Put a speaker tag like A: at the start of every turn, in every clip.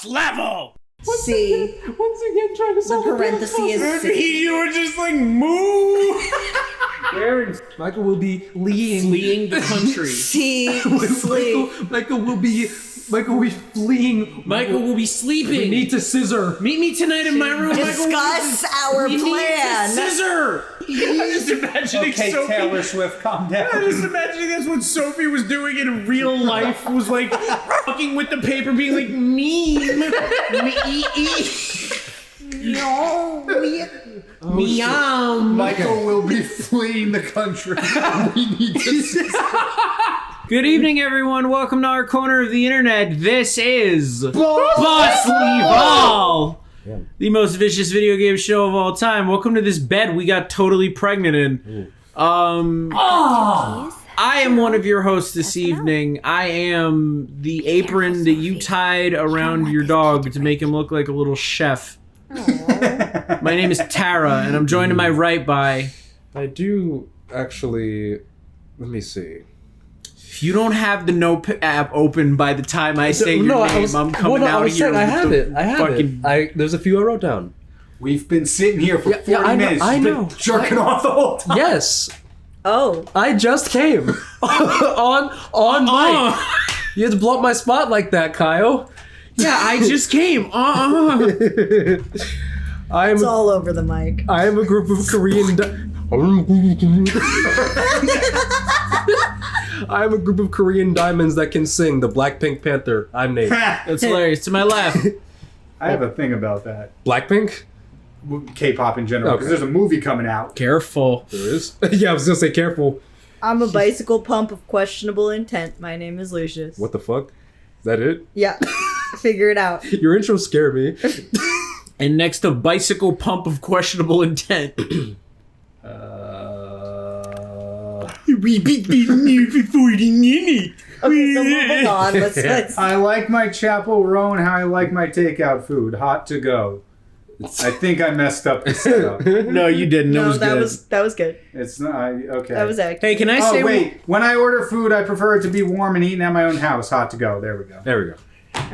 A: boss level.
B: Once again, trying to solve
C: the parenthesis is C.
A: You were just like, move.
B: Michael will be
A: Fleeing the country.
C: C.
B: Michael will be fleeing.
A: Michael will be sleeping.
B: We need to scissor.
A: Meet me tonight in my room.
C: Discuss our
A: We need
C: plan.
A: to scissor. I'm just imagining Sophie.
D: Taylor Swift, calm down.
A: I'm just imagining that's what Sophie was doing in real life. Was like fucking with the paper, being like meme. Meow.
D: Michael will be fleeing the country. We need to.
A: Good evening, everyone. Welcome to our corner of the internet. This is Boss Level, the most vicious video game show of all time. Welcome to this bed we got totally pregnant in. I am one of your hosts this evening. I am the apron that you tied around your dog to make him look like a little chef. My name is Tara, and I'm joined to my right by...
B: I do actually... Let me see.
A: If you don't have the Note app open by the time I say your name, I'm coming out of here.
B: I have it. There's a few I wrote down.
D: We've been sitting here for 40 minutes.
B: I know.
D: Jerking off the whole time.
B: Yes.
C: Oh.
B: I just came. on mic. You had to blow up my spot like that, Kyle.
A: Yeah, I just came.
C: It's all over the mic.
B: I am a group of Korean... I am a group of Korean diamonds that can sing. The Blackpink Panther. I'm Nate.
A: That's hilarious. To my left.
D: I have a thing about that.
B: Blackpink?
D: K-pop in general, because there's a movie coming out.
A: Careful.
B: There is? Yeah, I was gonna say careful.
C: I'm a bicycle pump of questionable intent. My name is Lucius.
B: What the fuck? Is that it?
C: Yeah. Figure it out.
B: Your intro scared me.
A: And next to bicycle pump of questionable intent.
C: Okay, so moving on. Let's
D: I like my Chapel Roan how I like my takeout food. Hot to go. I think I messed up the setup.
A: No, you didn't.
C: No,
A: it was
C: that
A: good.
C: was good.
D: It's not... Okay.
C: That was accurate.
A: Hey, can I say...
D: Oh, wait. When I order food, I prefer it to be warm and eaten at my own house. Hot to go. There we go.
B: There we go.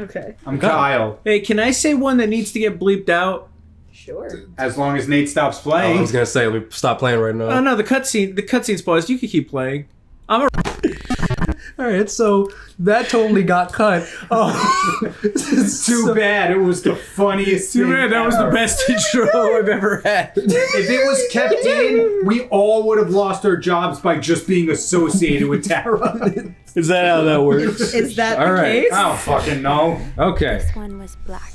C: Okay.
D: I'm Kyle.
A: Hey, can I say one that needs to get bleeped out?
C: Sure.
D: As long as Nate stops
B: I
D: playing.
B: was gonna say, let me stop playing right now.
A: Oh, no, the cutscene's paused. You can keep playing.
B: Alright, so that totally got cut. Oh,
D: Too bad. It was the funniest thing.
A: Too bad. That was the best intro I've ever had.
D: If it was kept in, we all would have lost our jobs by just being associated with Tara.
A: Is that how that works?
C: Is that the
B: All right.
C: case?
D: I don't fucking know.
B: Okay.
E: This one was black.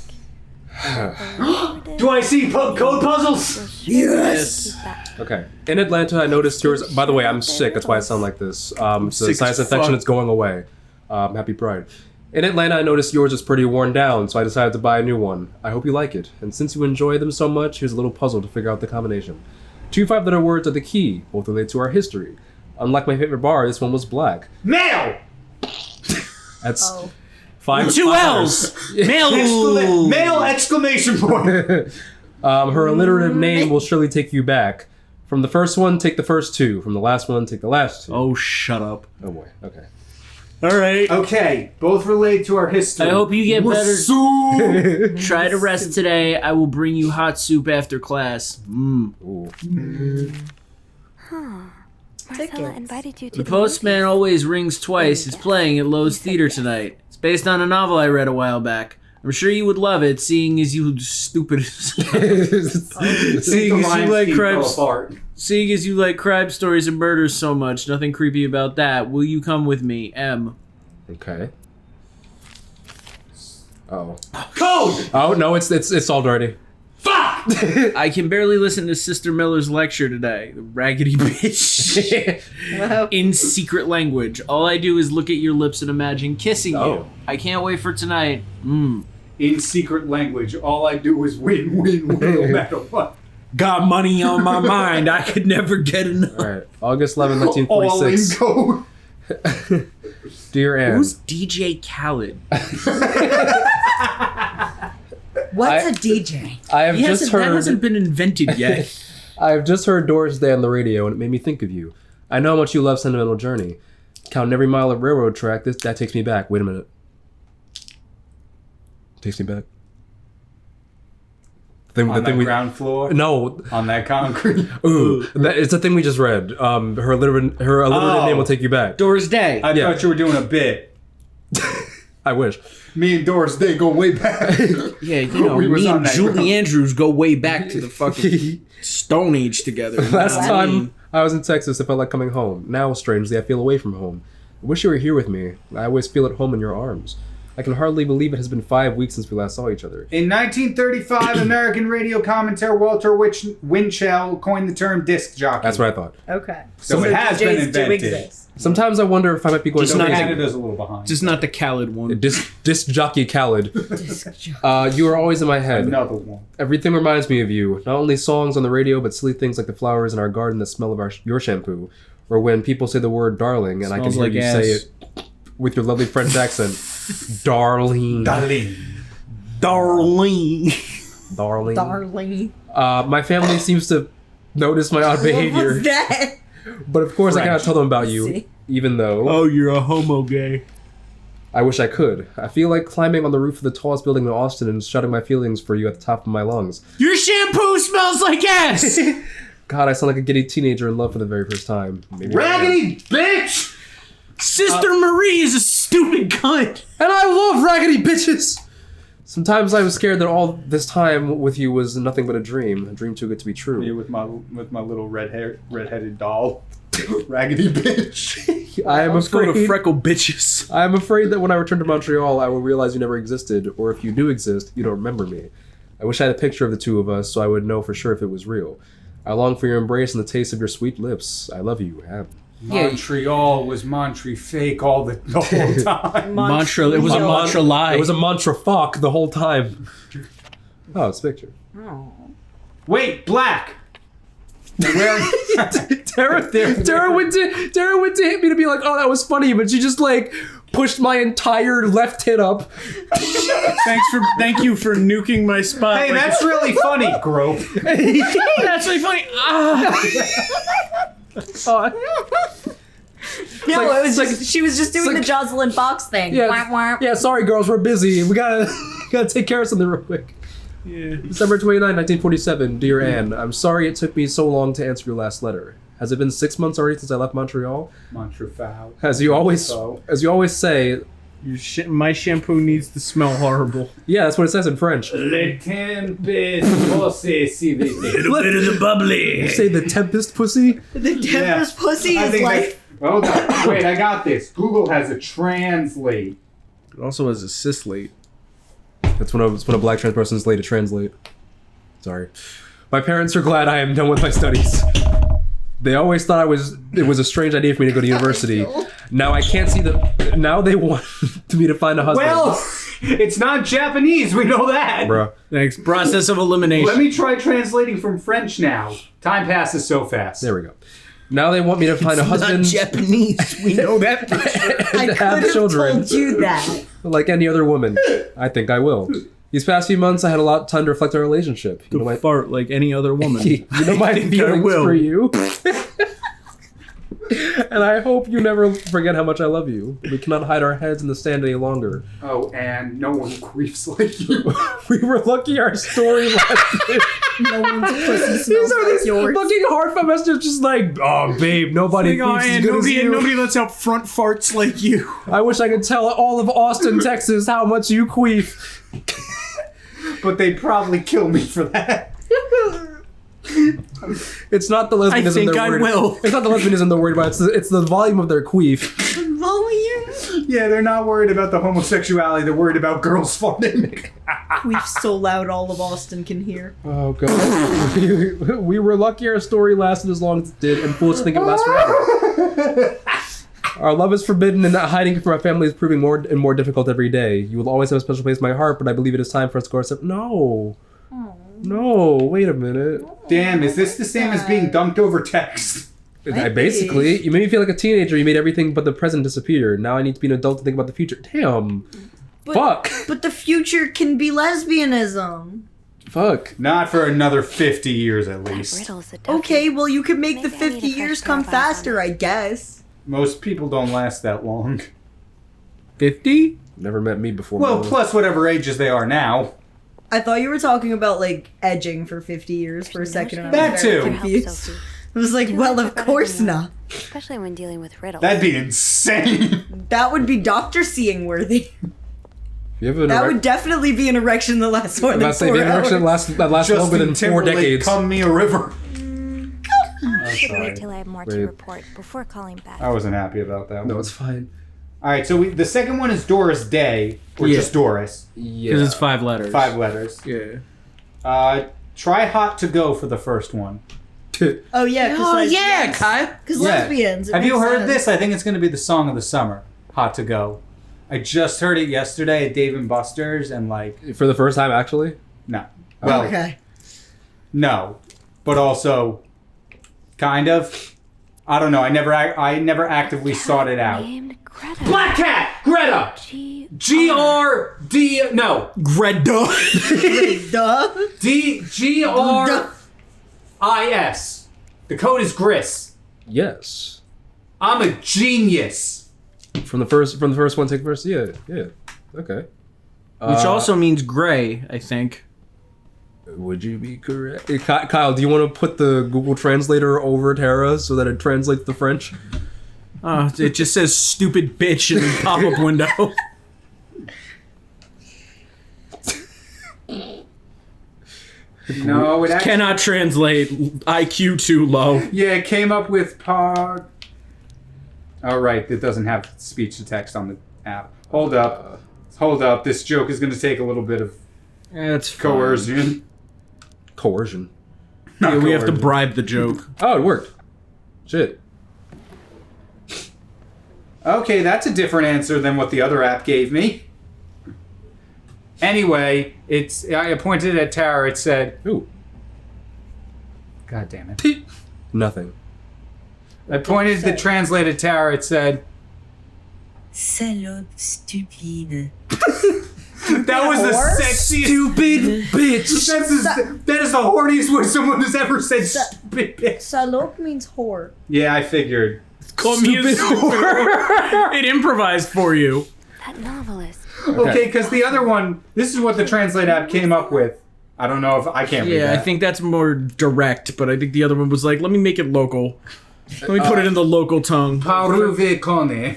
D: Do I see code puzzles?
A: Yes.
B: Okay. In Atlanta, I noticed yours. By the way, I'm sick. That's why I sound like this. It's a
A: Sick
B: sinus
A: as
B: infection.
A: fuck.
B: It's going away. Happy Pride. In Atlanta, I noticed yours is pretty worn down, so I decided to buy a new one. I hope you like it. And since you enjoy them so much, here's a little puzzle to figure out the combination. 2 5-letter words are the key. Both relate to our history. Unlike my favorite bar, this one was black.
D: Mail!
B: That's
C: Oh.
B: 5
A: 2
B: letters.
A: L's. Mail.
D: Mail exclamation point!
B: Her alliterative name will surely take you back. From the first one, take the first 2. From the last one, take the last 2.
A: Oh, shut up.
B: Oh boy. Okay.
A: All right.
D: Okay, both relate to our history.
A: I hope you get better.
D: Soup!
A: Try to rest today. I will bring you hot soup after class.
B: Ooh.
E: Marcella
C: Tickets.
E: invited you to
A: The postman always rings twice. It's playing at Lowe's Theater tonight. It's based on a novel I read a while back. I'm sure you would love it, seeing as you seeing as you like crime, seeing as you like crime stories and murders so much. Nothing creepy about that. Will you come with me, M?
B: Okay. Oh.
D: Code!
B: Oh no, it's solved already.
D: Fuck!
A: I can barely listen to Sister Miller's lecture today. The raggedy bitch.
C: Wow.
A: In secret language. All I do is look at your lips and imagine kissing you.
B: Oh.
A: I can't wait for tonight.
D: In secret language, all I do is win, no matter what.
A: Got money on my mind. I could never get enough.
B: All right. August 11,
D: All in
B: 1946.
D: code.
B: Dear Anne.
A: Who's DJ Khaled?
C: What's a DJ?
B: I have just
A: That
B: heard.
A: hasn't been invented yet.
B: I have just heard Doris Day on the radio, and it made me think of you. I know how much you love Sentimental Journey. Counting every mile of railroad track, that takes me back. Wait a minute. Takes me back.
D: On that ground floor?
B: No.
D: On that concrete?
B: Ooh. It's a thing we just read. Her alliterative name will take you back.
A: Doris Day.
D: I thought you were doing a bit.
B: I wish.
D: Me and Doris Day go way back.
A: Yeah, you know, me and Julie Andrews go way back to the fucking Stone Age together.
B: Last time I was in Texas, I felt like coming home. Now, strangely, I feel away from home. I wish you were here with me. I always feel at home in your arms. I can hardly believe it has been 5 weeks since we last saw each other.
D: In 1935, American radio commentator Walter Winchell coined the term disc jockey.
B: That's what I thought.
C: Okay.
D: So it has been invented.
B: Sometimes I wonder if I might be going
A: Just
B: to
A: not
D: Canada's a little behind.
A: Just not the Khaled one.
B: Disc jockey Khaled. You are always in my head.
D: Another one.
B: Everything reminds me of you. Not only songs on the radio, but silly things like the flowers in our garden that smell of your shampoo. Or when people say the word darling and I can hear you say it with your lovely French accent. Darling.
A: Darling.
B: My family seems to notice my odd behavior.
C: What was that?
B: But of course
D: French.
B: I cannot tell them about you.
C: See?
B: Even though...
A: Oh, you're a homo gay.
B: I wish I could. I feel like climbing on the roof of the tallest building in Austin and shouting my feelings for you at the top of my lungs.
A: Your shampoo smells like ass!
B: God, I sound like a giddy teenager in love for the very first time. Maybe
D: Raggedy bitch!
A: Sister Marie is a stupid cunt.
B: And I love raggedy bitches! Sometimes I was scared that all this time with you was nothing but a dream too good to be true.
D: Me with my little redheaded doll. Raggedy bitch.
B: I am
A: Let's go to
B: afraid...
A: freckle bitches.
B: I am afraid that when I return to Montreal, I will realize you never existed, or if you do exist, you don't remember me. I wish I had a picture of the two of us so I would know for sure if it was real. I long for your embrace and the taste of your sweet lips. I love you, Ab.
D: Montreal was Montre fake all the whole time.
A: Mantra. It was a mantra lie.
B: It was a mantra fuck the whole time. Oh, it's a picture.
D: Wait, black. Where?
B: Tara went to hit me to be like, oh, that was funny, but she just like pushed my entire left hit up.
A: Thank you for nuking my spot.
D: Hey, that's really funny, Grope.
A: That's really funny.
C: No,
B: like-
C: it was
B: it's
C: just,
B: like-
C: she was just doing
B: it's
C: the
B: like-
C: Jocelyn Fox thing.
B: Yeah,
C: Wah, wah.
B: yeah. Sorry, girls, we're busy. We gotta take care of something real quick.
A: Yeah.
B: December 29, 1947. Dear Anne, I'm sorry it took me so long to answer your last letter. Has it been 6 months already since I left Montreal?
D: Montreal.
B: As you always say,
A: My shampoo needs to smell horrible.
B: yeah, that's what it says in French.
D: Le tempest pussy CVT.
A: A bit of the bubbly.
B: You say the tempest pussy?
C: The Tempest pussy
D: I
C: is
D: think
C: like...
D: hold on. Wait, I got this. Google has a translate.
A: It also has a cislate.
B: That's when a black trans person is late to translate. Sorry. My parents are glad I am done with my studies. They always thought it was a strange idea for me to go to university. Now I can't see now they want me to find a husband.
D: Well, it's not Japanese. We know that.
B: Bruh.
A: Thanks. Process of elimination.
D: Let me try translating from French now. Time passes so fast.
B: There we go. Now they want me to find a husband.
A: Not Japanese. We know that.
C: I
B: and
C: could have told you that.
B: like any other woman. I think I will. These past few months, I had a lot of time to reflect on our relationship. You know my
A: Fart like any other woman.
B: you know my
A: think I
B: feelings
A: will.
B: for you. And I hope you never forget how much I love you. We cannot hide our heads in the sand any longer.
D: Oh, and no one queefs like you.
B: We were lucky our story lasted.
C: No one's pussy
B: These
C: smells
B: are
C: like
B: these
C: yours.
B: fucking heartfelt messages just like, oh, babe, nobody
A: Like, oh,
B: keeps as
A: and
B: good as you.
A: nobody lets out front farts like you.
B: I wish I could tell all of Austin, Texas how much you queef.
D: But they'd probably kill me for that.
B: It's not the lesbianism
A: I think
B: they're
A: I
B: worried
A: will.
B: It's not the lesbianism they're worried about. It's the volume of their queef.
C: Volume.
D: Yeah, they're not worried about the homosexuality. They're worried about girls farting.
C: We've so loud all of Austin can hear.
B: Oh, God. We were lucky our story lasted as long as it did, and foolish to think it would last forever. Our love is forbidden, and not hiding from our family is proving more and more difficult every day. You will always have a special place in my heart, but I believe it is time for us to go our separate... No. No, wait a minute.
D: Damn, is this the same as being dunked over text?
B: Basically, you made me feel like a teenager. You made everything but the present disappear. Now I need to be an adult to think about the future. Damn. Fuck.
C: But the future can be lesbianism.
B: Fuck.
D: Not for another 50 years at
E: That
D: least.
E: riddle's a toughie.
C: Okay, well you could make the
E: Maybe I need
C: 50
E: a fresh
C: years
E: pair
C: come
E: of eyes
C: faster,
E: on
C: I guess.
D: Most people don't last that long.
A: 50?
B: Never met me before.
D: Well,
B: Milo.
D: plus whatever ages they are now.
C: I thought you were talking about like edging for 50 years for a second. And I
D: That
C: was very
D: too.
C: confused.
E: Sophie.
C: I was like,
E: Do
C: well,
E: life
C: of
E: better
C: course
E: than you,
C: not.
E: Especially when dealing with riddles.
D: That'd be insane.
C: That would be Dr. Seeing worthy.
B: You have an
C: That would definitely be an erection that lasts more than
B: About to say,
C: 4
B: the erection
C: hours.
B: that lasts longer than 4
D: Timberlake,
B: decades.
D: Come me a river.
E: I should
D: sorry.
E: wait till I have more
B: Wait.
E: to report before calling back.
D: I wasn't happy about that one.
B: No, it's fine.
D: All right, so the second one is Doris Day, or
A: Yeah.
D: just Doris.
B: Yeah.
A: Because it's 5 letters.
D: 5 letters.
A: Yeah.
D: Try hot to go for the first one.
C: Oh, yeah.
A: Oh, yeah, Kai.
C: Because
D: Yeah.
C: lesbians. it
D: Have you
C: makes
D: heard
C: sense.
D: this? I think it's going to be the song of the summer. Hot to go. I just heard it yesterday at Dave & Buster's, and like,
B: For the first time, actually?
D: no. Well,
C: Okay.
D: no, but also, kind of. I don't know. I never actively sought it out.
E: Named Greta.
B: Black Cat! Greta! G-R-D... No.
A: Greta.
C: Duh.
D: G-R-I-S. The code is GRIS.
B: Yes.
D: I'm a genius.
B: From the first one, take the first. Yeah. Okay.
A: Which also means gray, I think.
B: Would you be correct? Hey, Kyle, do you want to put the Google Translator over Terra so that it translates the French?
A: It just says stupid bitch in the pop-up window.
D: No, it actually...
A: Cannot translate. IQ too low.
D: Yeah, it came up with pod. Oh, right. It doesn't have speech to text on the app. Hold up. This joke is going to take a little bit of
A: That's
D: coercion.
B: Coercion.
A: Yeah, we have to
D: coercion.
A: bribe the joke.
B: Oh, it worked. Shit.
D: Okay, that's a different answer than what the other app gave me. Anyway, I pointed at Tara. It said,
B: Ooh.
D: God damn it.
B: Nothing.
D: I pointed the translated Tara. It said,
F: Salope stupide.
D: that was the
C: Horse?
D: sexiest.
A: Stupid bitch.
D: That is the horniest word someone has ever said. Stupid bitch.
C: Salop means whore.
D: Yeah, I figured.
A: Call me a stupid. It improvised for you.
E: That novelist.
D: Okay, because the other one, this is what the Translate app came up with. I don't know if I can't read
A: Yeah,
D: that.
A: I think that's more direct, but I think the other one was like, let me make it local. Let me put it in the local tongue.
D: Paruve Kone.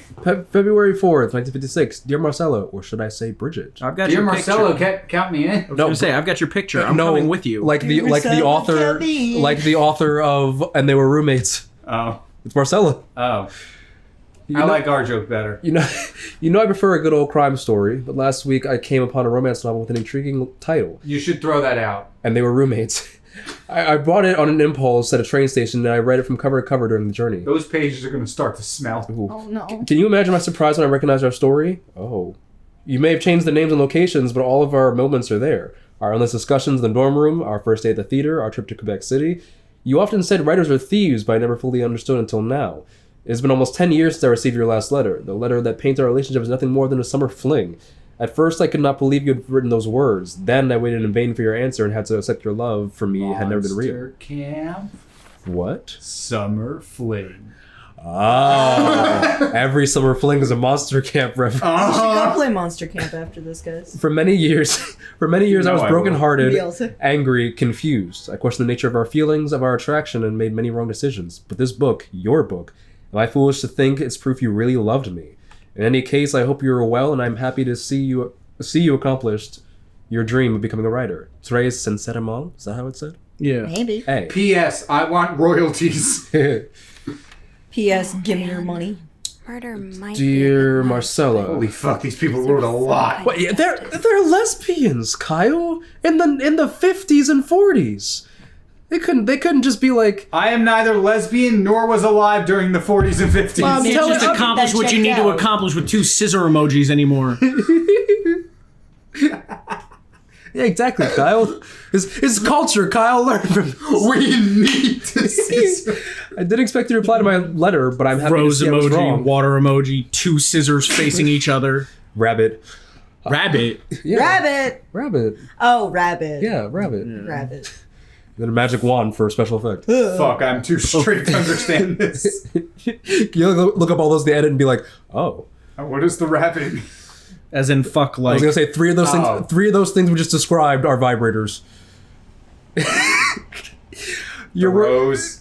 B: February 4th, 1956. Dear Marcelo, or should I say Bridget?
A: I've got
D: Dear
A: your
D: Marcelo,
A: picture.
D: count me in.
A: I was gonna say, I've got your picture. I'm
B: No,
A: coming with you.
B: Like the
C: Marcelo,
B: author,
C: tell me.
B: like the author of And They Were Roommates.
D: Oh.
B: It's Marcella.
D: Oh.
B: You
D: I
B: know-
D: like our joke better.
B: You know I prefer a good old crime story, but last week I came upon a romance novel with an intriguing title,
D: You should throw that out.
B: And They Were Roommates. I bought it on an impulse at a train station, and I read it from cover to cover during the journey.
D: Those pages are going to start to smell.
B: Ooh.
C: Oh, no.
B: Can you imagine my surprise when I recognized our story? Oh. You may have changed the names and locations, but all of our moments are there. Our endless discussions in the dorm room, our first day at the theater, our trip to Quebec City. You often said writers are thieves, but I never fully understood until now. It has been almost 10 years since I received your last letter. The letter that painted our relationship as nothing more than a summer fling. At first, I could not believe you had written those words. Then I waited in vain for your answer and had to accept your love for me had never been real.
D: Monster Camp.
B: What?
D: Summer Fling.
B: Oh, every summer fling is a monster camp reference.
C: Go play Monster Camp after this, guys.
B: For many years, I was
D: I will.
B: brokenhearted,
C: Me also.
B: angry, confused. I questioned the nature of our feelings, of our attraction, and made many wrong decisions. But this book, your book, am I foolish to think it's proof you really loved me? In any case, I hope you are well, and I'm happy to see you accomplished your dream of becoming a writer. Tres sincerement? Is that how it's said?
A: Yeah.
C: Maybe.
B: Hey.
D: P.S. I want royalties.
C: P.S. Give me your money.
E: Murder might
B: Dear
E: be
B: Marcella.
D: Holy fuck, these people wrote a lot.
B: Wait, yeah, they're lesbians, Kyle. In the 50s and 40s. They couldn't just be like,
D: I am neither lesbian nor was alive during the 40s and 50s.
B: Mom,
A: You
B: tell
A: can't just
B: us-
A: accomplish what you
C: checked
A: need to
C: out.
A: accomplish with 2 scissor emojis anymore.
B: yeah, exactly, Kyle. It's culture, Kyle. Learn from
D: we need to see.
B: I didn't expect you to reply to my letter, but I'm happy
A: Rose
B: to see I was
A: emoji,
B: wrong.
A: water emoji, 2 scissors facing each other.
B: Rabbit.
A: Rabbit.
B: Yeah.
C: Rabbit.
B: Rabbit.
C: Oh, rabbit.
B: Yeah, rabbit.
C: Rabbit.
B: Then a magic wand for special effect.
D: Fuck, I'm too straight to understand this.
B: You look up all those in the edit and be like, oh.
D: What is the rabbit?
A: As in fuck
B: I
A: like.
B: was gonna say three of those
D: Oh.
B: things. Three of those things we just described are vibrators. Your
D: Rose.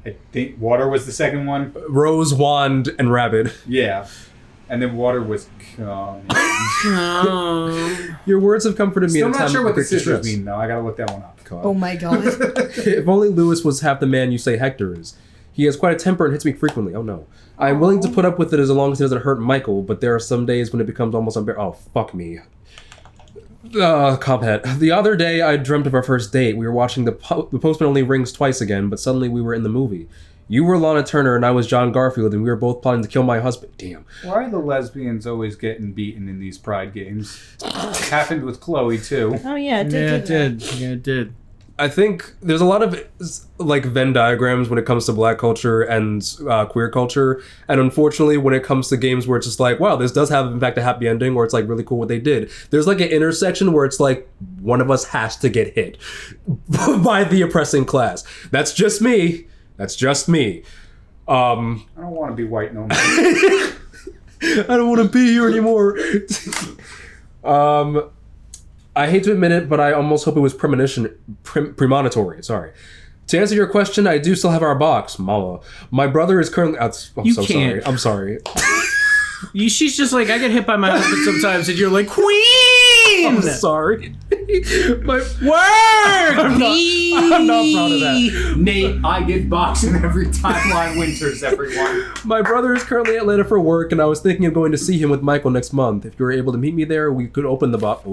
D: I think water was the second one.
B: rose, wand, and rabbit.
D: Yeah. And then water was coming.
B: Your words have comforted me.
D: Still
B: in a
D: not
B: time
D: sure
B: of
D: what the
B: great
D: scissors
B: distress.
D: mean, though. I gotta look that one up.
B: God.
C: Oh my god.
B: If only Lewis was half the man you say Hector is. He has quite a temper and hits me frequently. Oh no. I'm willing to put up with it as long as it doesn't hurt Michael, but there are some days when it becomes almost unbearable. Oh, fuck me. Comphead. The other day, I dreamt of our first date. We were watching The Postman Only Rings Twice again, but suddenly we were in the movie. You were Lana Turner and I was John Garfield, and we were both plotting to kill my husband. Damn.
D: Why are the lesbians always getting beaten in these pride games? Happened with Chloe, too.
C: Oh yeah, it did.
A: Yeah,
C: do
A: it
C: that.
A: did. Yeah, it did.
B: I think there's a lot of like Venn diagrams when it comes to black culture and queer culture, and unfortunately when it comes to games where it's just like, wow, this does have in fact a happy ending, or it's like really cool what they did. There's like an intersection where it's like one of us has to get hit by the oppressing class. That's just me. That's just me.
D: I don't want to be white no more.
B: I don't want to be here anymore. I hate to admit it, but I almost hope it was premonitory. Sorry. To answer your question, I do still have our box, Mama. My brother is currently.
A: You can't.
B: I'm sorry.
A: She's just like, I get hit by my husband sometimes, and you're like, Queen!
B: I'm sorry. My
A: Work!
B: I'm not proud of that.
D: Nate, I get boxing every timeline winters, everyone.
B: My brother is currently in Atlanta for work, and I was thinking of going to see him with Michael next month. If you were able to meet me there, we could open the box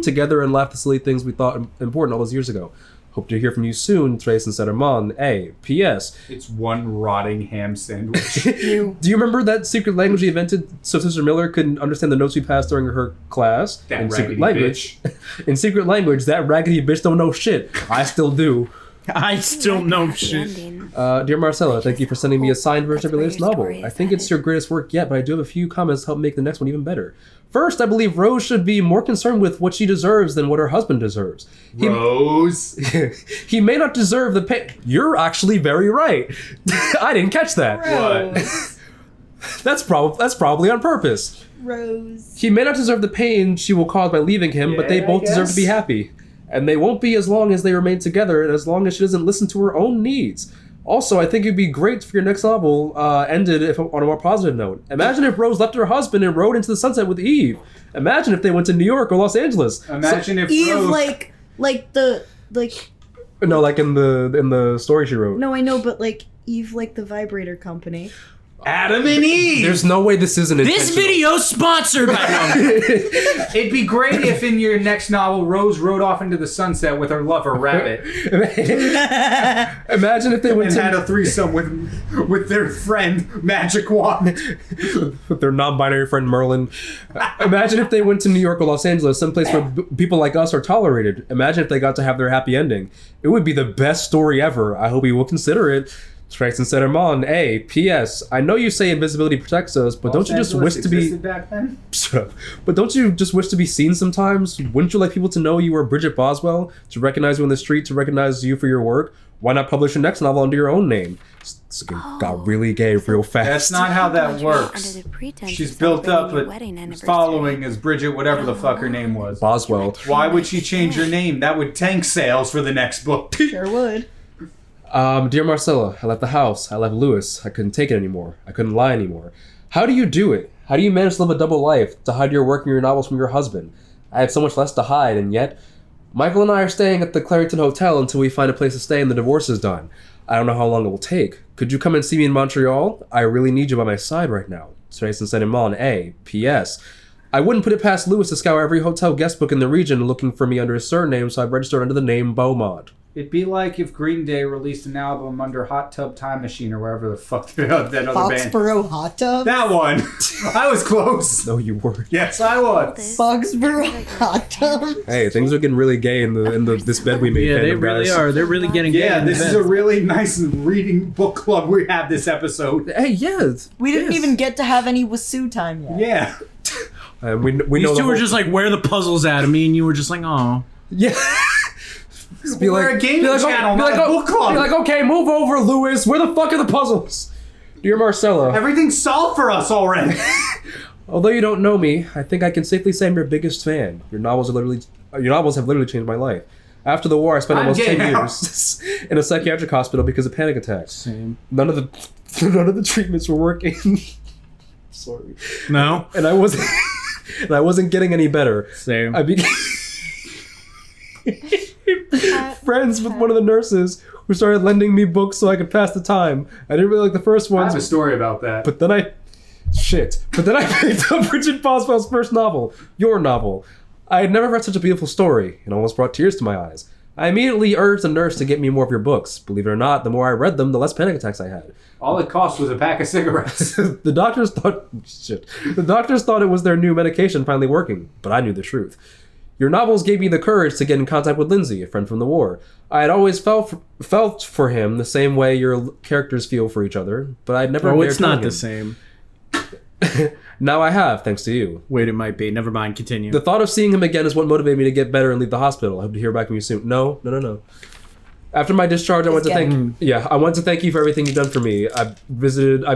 B: together and laugh at the silly things we thought important all those years ago. Hope to hear from you soon, Trace and Sederman. A. P.S.
D: It's one rotting ham sandwich.
B: Do you remember that secret language he invented so Sister Miller couldn't understand the notes we passed during her class?
D: That
B: in secret
D: raggedy
B: language. In secret language, that raggedy bitch don't know shit. I still do.
A: I still know
E: Happy
A: shit.
E: ending.
B: Dear Marcella, thank you for sending me a signed version of your latest
E: That's where your
B: novel.
E: story
B: I
E: is
B: think it's
E: headed.
B: your greatest work yet, but I do have a few comments to help make the next one even better. First, I believe Rose should be more concerned with what she deserves than what her husband deserves.
D: Rose.
B: He may not deserve the pain. You're actually very right. I didn't catch that.
C: Rose.
B: That's probably on purpose.
C: Rose.
B: He may not deserve the pain she will cause by leaving him, but they
D: Yeah, I
B: both deserve to be
D: guess.
B: happy. And they won't be as long as they remain together, and as long as she doesn't listen to her own needs. Also, I think it'd be great for your next novel ended on a more positive note. Imagine if Rose left her husband and rode into the sunset with Eve. Imagine if they went to New York or Los Angeles.
D: Imagine if
C: Eve,
D: Rose...
C: like
B: No, like in the story she wrote.
C: no, I know, but like Eve, like the vibrator company.
D: Adam and Eve!
B: There's no way this isn't
A: This
B: intentional.
A: video's sponsored by
D: It'd be great if in your next novel, Rose rode off into the sunset with her lover, Rabbit,
B: Imagine if they went
D: and
B: to
D: had a threesome with their friend, Magic Wand.
B: with their non-binary friend Merlin. Imagine if they went to New York or Los Angeles, someplace where people like us are tolerated. Imagine if they got to have their happy ending. It would be the best story ever. I hope you will consider it. Trace and Sederman. A. P.S. I know you say invisibility protects us, but don't you just wish to be...
D: Existed back then?
B: Shut up. But don't you just wish to be seen sometimes? Wouldn't you like people to know you are Bridget Boswell? To recognize you on the street, to recognize you for your work? Why not publish your next novel under your own name? This got really gay real fast.
D: That's not how that works.
E: Under the pretense
D: She's
E: of
D: built up
E: celebrating your
D: a
E: wedding anniversary.
D: following as Bridget, whatever the fuck her name was.
B: Boswell.
D: Why would she change her name? That would tank sales for the next book.
C: Sure would.
B: Dear Marcella, I left the house. I left Lewis. I couldn't take it anymore. I couldn't lie anymore. How do you do it? How do you manage to live a double life? To hide your work and your novels from your husband? I have so much less to hide, and yet... Michael and I are staying at the Clarington Hotel until we find a place to stay and the divorce is done. I don't know how long it will take. Could you come and see me in Montreal? I really need you by my side right now. Trace and Sederman. A. P.S. I wouldn't put it past Lewis to scour every hotel guest book in the region looking for me under his surname, so I've registered under the name Beaumont.
D: It'd be like if Green Day released an album under Hot Tub Time Machine or wherever the fuck that other band.
C: Foxborough Hot Tub?
D: That one. I was close.
B: No, you weren't.
D: Yes, I was.
C: Foxborough Hot Tub?
B: Hey, things are getting really gay in the this bed we made.
A: Yeah, they
B: fandom,
A: really
B: guys.
A: are. They're really getting
D: Yeah,
A: gay in
D: this
A: the
D: is
A: bed.
D: a really nice reading book club we have this episode.
B: Hey, yeah.
C: We didn't
B: yes.
C: even get to have any Wasu time yet.
D: Yeah.
B: And we know
A: These
B: the
A: two were
B: whole-
A: just like, where are the puzzles at? Me and you were just like, oh.
B: Yeah. Just be
D: We're a gaming channel, not a book club.
B: Be like, okay, move over, Lewis. Where the fuck are the puzzles? Dear Marcella,
D: Everything's solved for us already.
B: Although you don't know me, I think I can safely say I'm your biggest fan. Your novels have literally changed my life. After the war, I spent almost 10 years in a psychiatric hospital because of panic attacks.
A: Same.
B: None of the treatments were working. Sorry.
A: No.
B: And I wasn't getting any better.
A: Same.
B: I became friends with one of the nurses who started lending me books so I could pass the time. I didn't really like the first
D: I
B: ones.
D: have a story about that.
B: But then I picked up Bridget Boswell's first novel, your novel. I had never read such a beautiful story. It almost brought tears to my eyes. I immediately urged the nurse to get me more of your books. Believe it or not, the more I read them, the less panic attacks I had.
D: All it cost was a pack of cigarettes.
B: The doctors thought it was their new medication finally working, but I knew the truth. Your novels gave me the courage to get in contact with Lindsay, a friend from the war. I had always felt for him the same way your characters feel for each other, but I'd never.
A: Oh,
B: dared
A: it's
B: tell
A: not
B: him.
A: the same.
B: Now I have, thanks to you.
A: Wait, it might be. Never mind. Continue.
B: The thought of seeing him again is what motivated me to get better and leave the hospital. I hope to hear back from you soon. No. After my discharge, I want to thank you for everything you've done for me. I've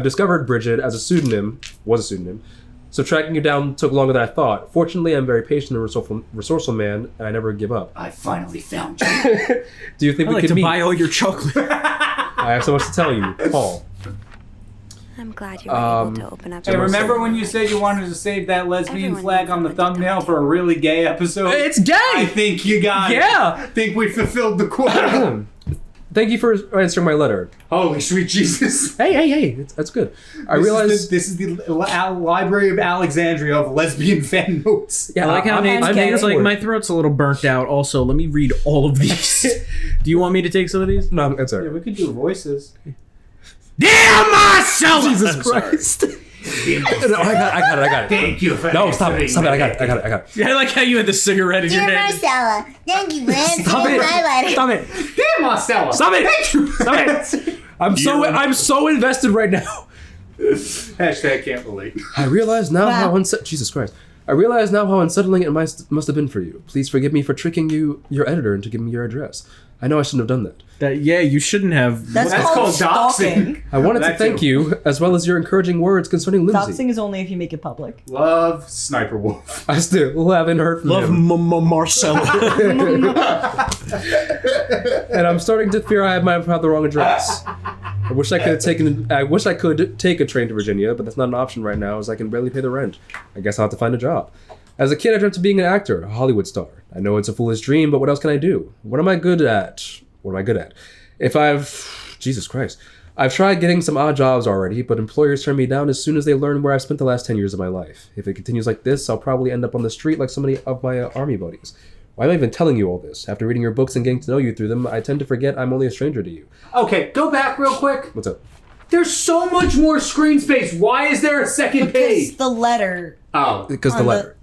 B: discovered Bridget was a pseudonym. So tracking you down took longer than I thought. Fortunately, I'm a very patient and resourceful man, and I never give up.
D: I finally found you.
B: Do you think
A: I'd
B: we
A: like
B: can
A: to
B: meet?
A: buy all your chocolate.
B: I have so much to tell you, Paul.
E: I'm glad you were able to open up.
D: Hey,
E: your
D: remember
E: soul.
D: when you said you wanted to save that lesbian
E: Everyone
D: flag
E: needs
D: on the
E: someone to
D: thumbnail
E: talk
D: for a really gay episode?
A: It's gay!
D: I think you got it.
B: Yeah!
D: I think we fulfilled the quota.
B: Thank you for answering my letter.
D: Holy sweet Jesus.
B: Hey, that's good. I realize
D: This is the Library of Alexandria of lesbian fan notes.
B: Yeah,
A: I like how
B: I'm
A: Nate's like,
B: for it.
A: my throat's a little burnt out. Also, let me read all of these. Do you want me to take some of these?
B: No, it's
D: Yeah,
B: alright.
D: we could do voices.
A: Damn myself!
B: Jesus Christ. No, I got it.
D: Thank you for
B: No, stop it.
D: answering
B: I got it.
A: I like how you had the cigarette in your
F: Dear
A: hand.
F: Marcella, thank you for
B: Stop
F: answering my letter.
B: it. Stop it.
D: Damn, Marcella.
B: Stop it. I'm so invested right now.
D: Hashtag can't relate.
B: I realize now how Jesus Christ. I realize now how unsettling it must have been for you. Please forgive me for tricking your editor into giving me your address. I know I shouldn't have done that.
A: Yeah, you shouldn't have.
C: That's called stalking.
B: I wanted to
D: That
B: thank
D: too.
B: you, as well as your encouraging words concerning Lindsay.
C: Doxing is only if you make it public.
D: Love Sniper Wolf.
B: I still haven't heard from
A: Love
B: him.
A: Marcella.
B: And I'm starting to fear I might have had the wrong address. I wish I could take a train to Virginia, but that's not an option right now, as I can barely pay the rent. I guess I'll have to find a job. As a kid, I dreamt of being an actor, a Hollywood star. I know it's a foolish dream, but what else can I do? What am I good at? Jesus Christ. I've tried getting some odd jobs already, but employers turn me down as soon as they learn where I've spent the last 10 years of my life. If it continues like this, I'll probably end up on the street like so many of my army buddies. Why am I even telling you all this? After reading your books and getting to know you through them, I tend to forget I'm only a stranger to you.
D: Okay, go back real quick.
B: What's up?
D: There's so much more screen space. Why is there a second page?
C: Because the letter.
D: Oh.
B: Because the
C: on
B: letter.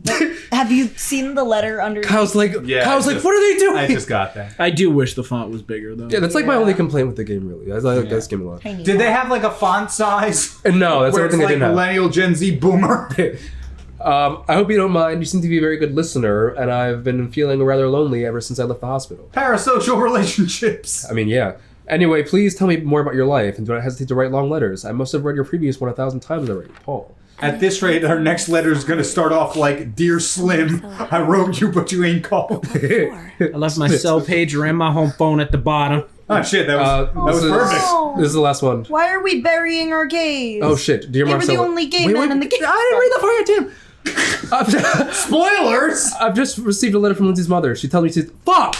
C: have you seen the letter under?
B: Kyle's like,
D: Yeah,
B: what are they doing?
D: I just got that.
A: I do wish the font was bigger, though.
B: Yeah, that's like my only complaint with the game, really. I like this game a lot.
C: Tiny
D: Did they
C: font.
D: have like a font size?
B: And no, that's
D: where it's
B: everything I
D: like
B: didn't have.
D: millennial Gen Z boomer?
B: I hope you don't mind. You seem to be a very good listener, and I've been feeling rather lonely ever since I left the hospital.
D: Parasocial relationships.
B: I mean, yeah. Anyway, please tell me more about your life, and do not hesitate to write long letters. I must have read your previous one 1,000 times already, Paul.
D: At this rate, our next letter is going to start off like, Dear Slim, I wrote you, but you ain't called.
E: Before.
A: I left my cell pager and my home phone at the bottom.
D: Oh shit, that was
B: this is-
D: perfect.
B: This is the last one.
C: Why are we burying our gays?
B: Oh shit, dear
C: They were
B: Marcella.
C: the only gay men in the game.
B: I didn't read the fire, Tim.
D: Spoilers!
B: I've just received a letter from Lindsay's mother. She tells me to fuck.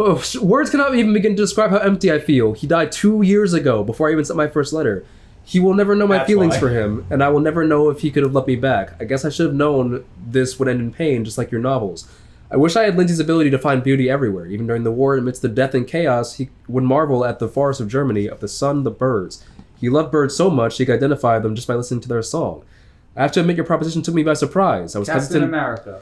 B: Oh, words cannot even begin to describe how empty I feel. He died 2 years ago before I even sent my first letter. He will never know my
D: That's
B: feelings
D: why.
B: for him, and I will never know if he could have loved me back. I guess I should have known this would end in pain, just like your novels. I wish I had Lindsay's ability to find beauty everywhere. Even during the war, amidst the death and chaos, he would marvel at the forests of Germany, of the sun, the birds. He loved birds so much he could identify them just by listening to their song. I have to admit, your proposition took me by surprise. I was
D: Captain
B: hesitant.
D: America.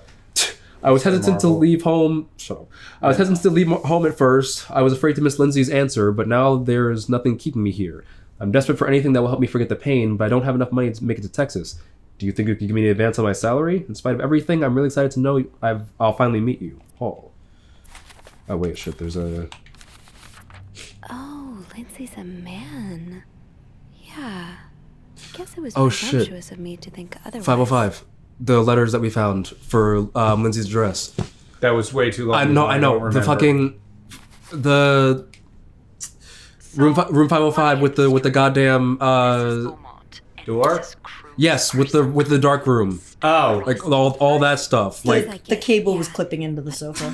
B: I was hesitant to
D: Marvel.
B: leave home. Shut up. I was hesitant to leave home at first. I was afraid to miss Lindsay's answer, but now there's nothing keeping me here. I'm desperate for anything that will help me forget the pain, but I don't have enough money to make it to Texas. Do you think you could give me an advance on my salary? In spite of everything, I'm really excited to know I'll finally meet you, Paul. Oh wait, shit. There's a.
E: Oh, Lindsay's a man. Yeah. I guess it was
B: Oh, shit.
E: presumptuous of me to think otherwise.
B: 505. The letters that we found for Lindsay's address.
D: That was way too long.
B: I
D: don't
B: know.
D: remember.
B: The fucking the room 505 with the goddamn
D: Door?
B: yes, with the dark room.
D: Oh.
B: Like all that stuff. Like
C: The cable was clipping into the sofa.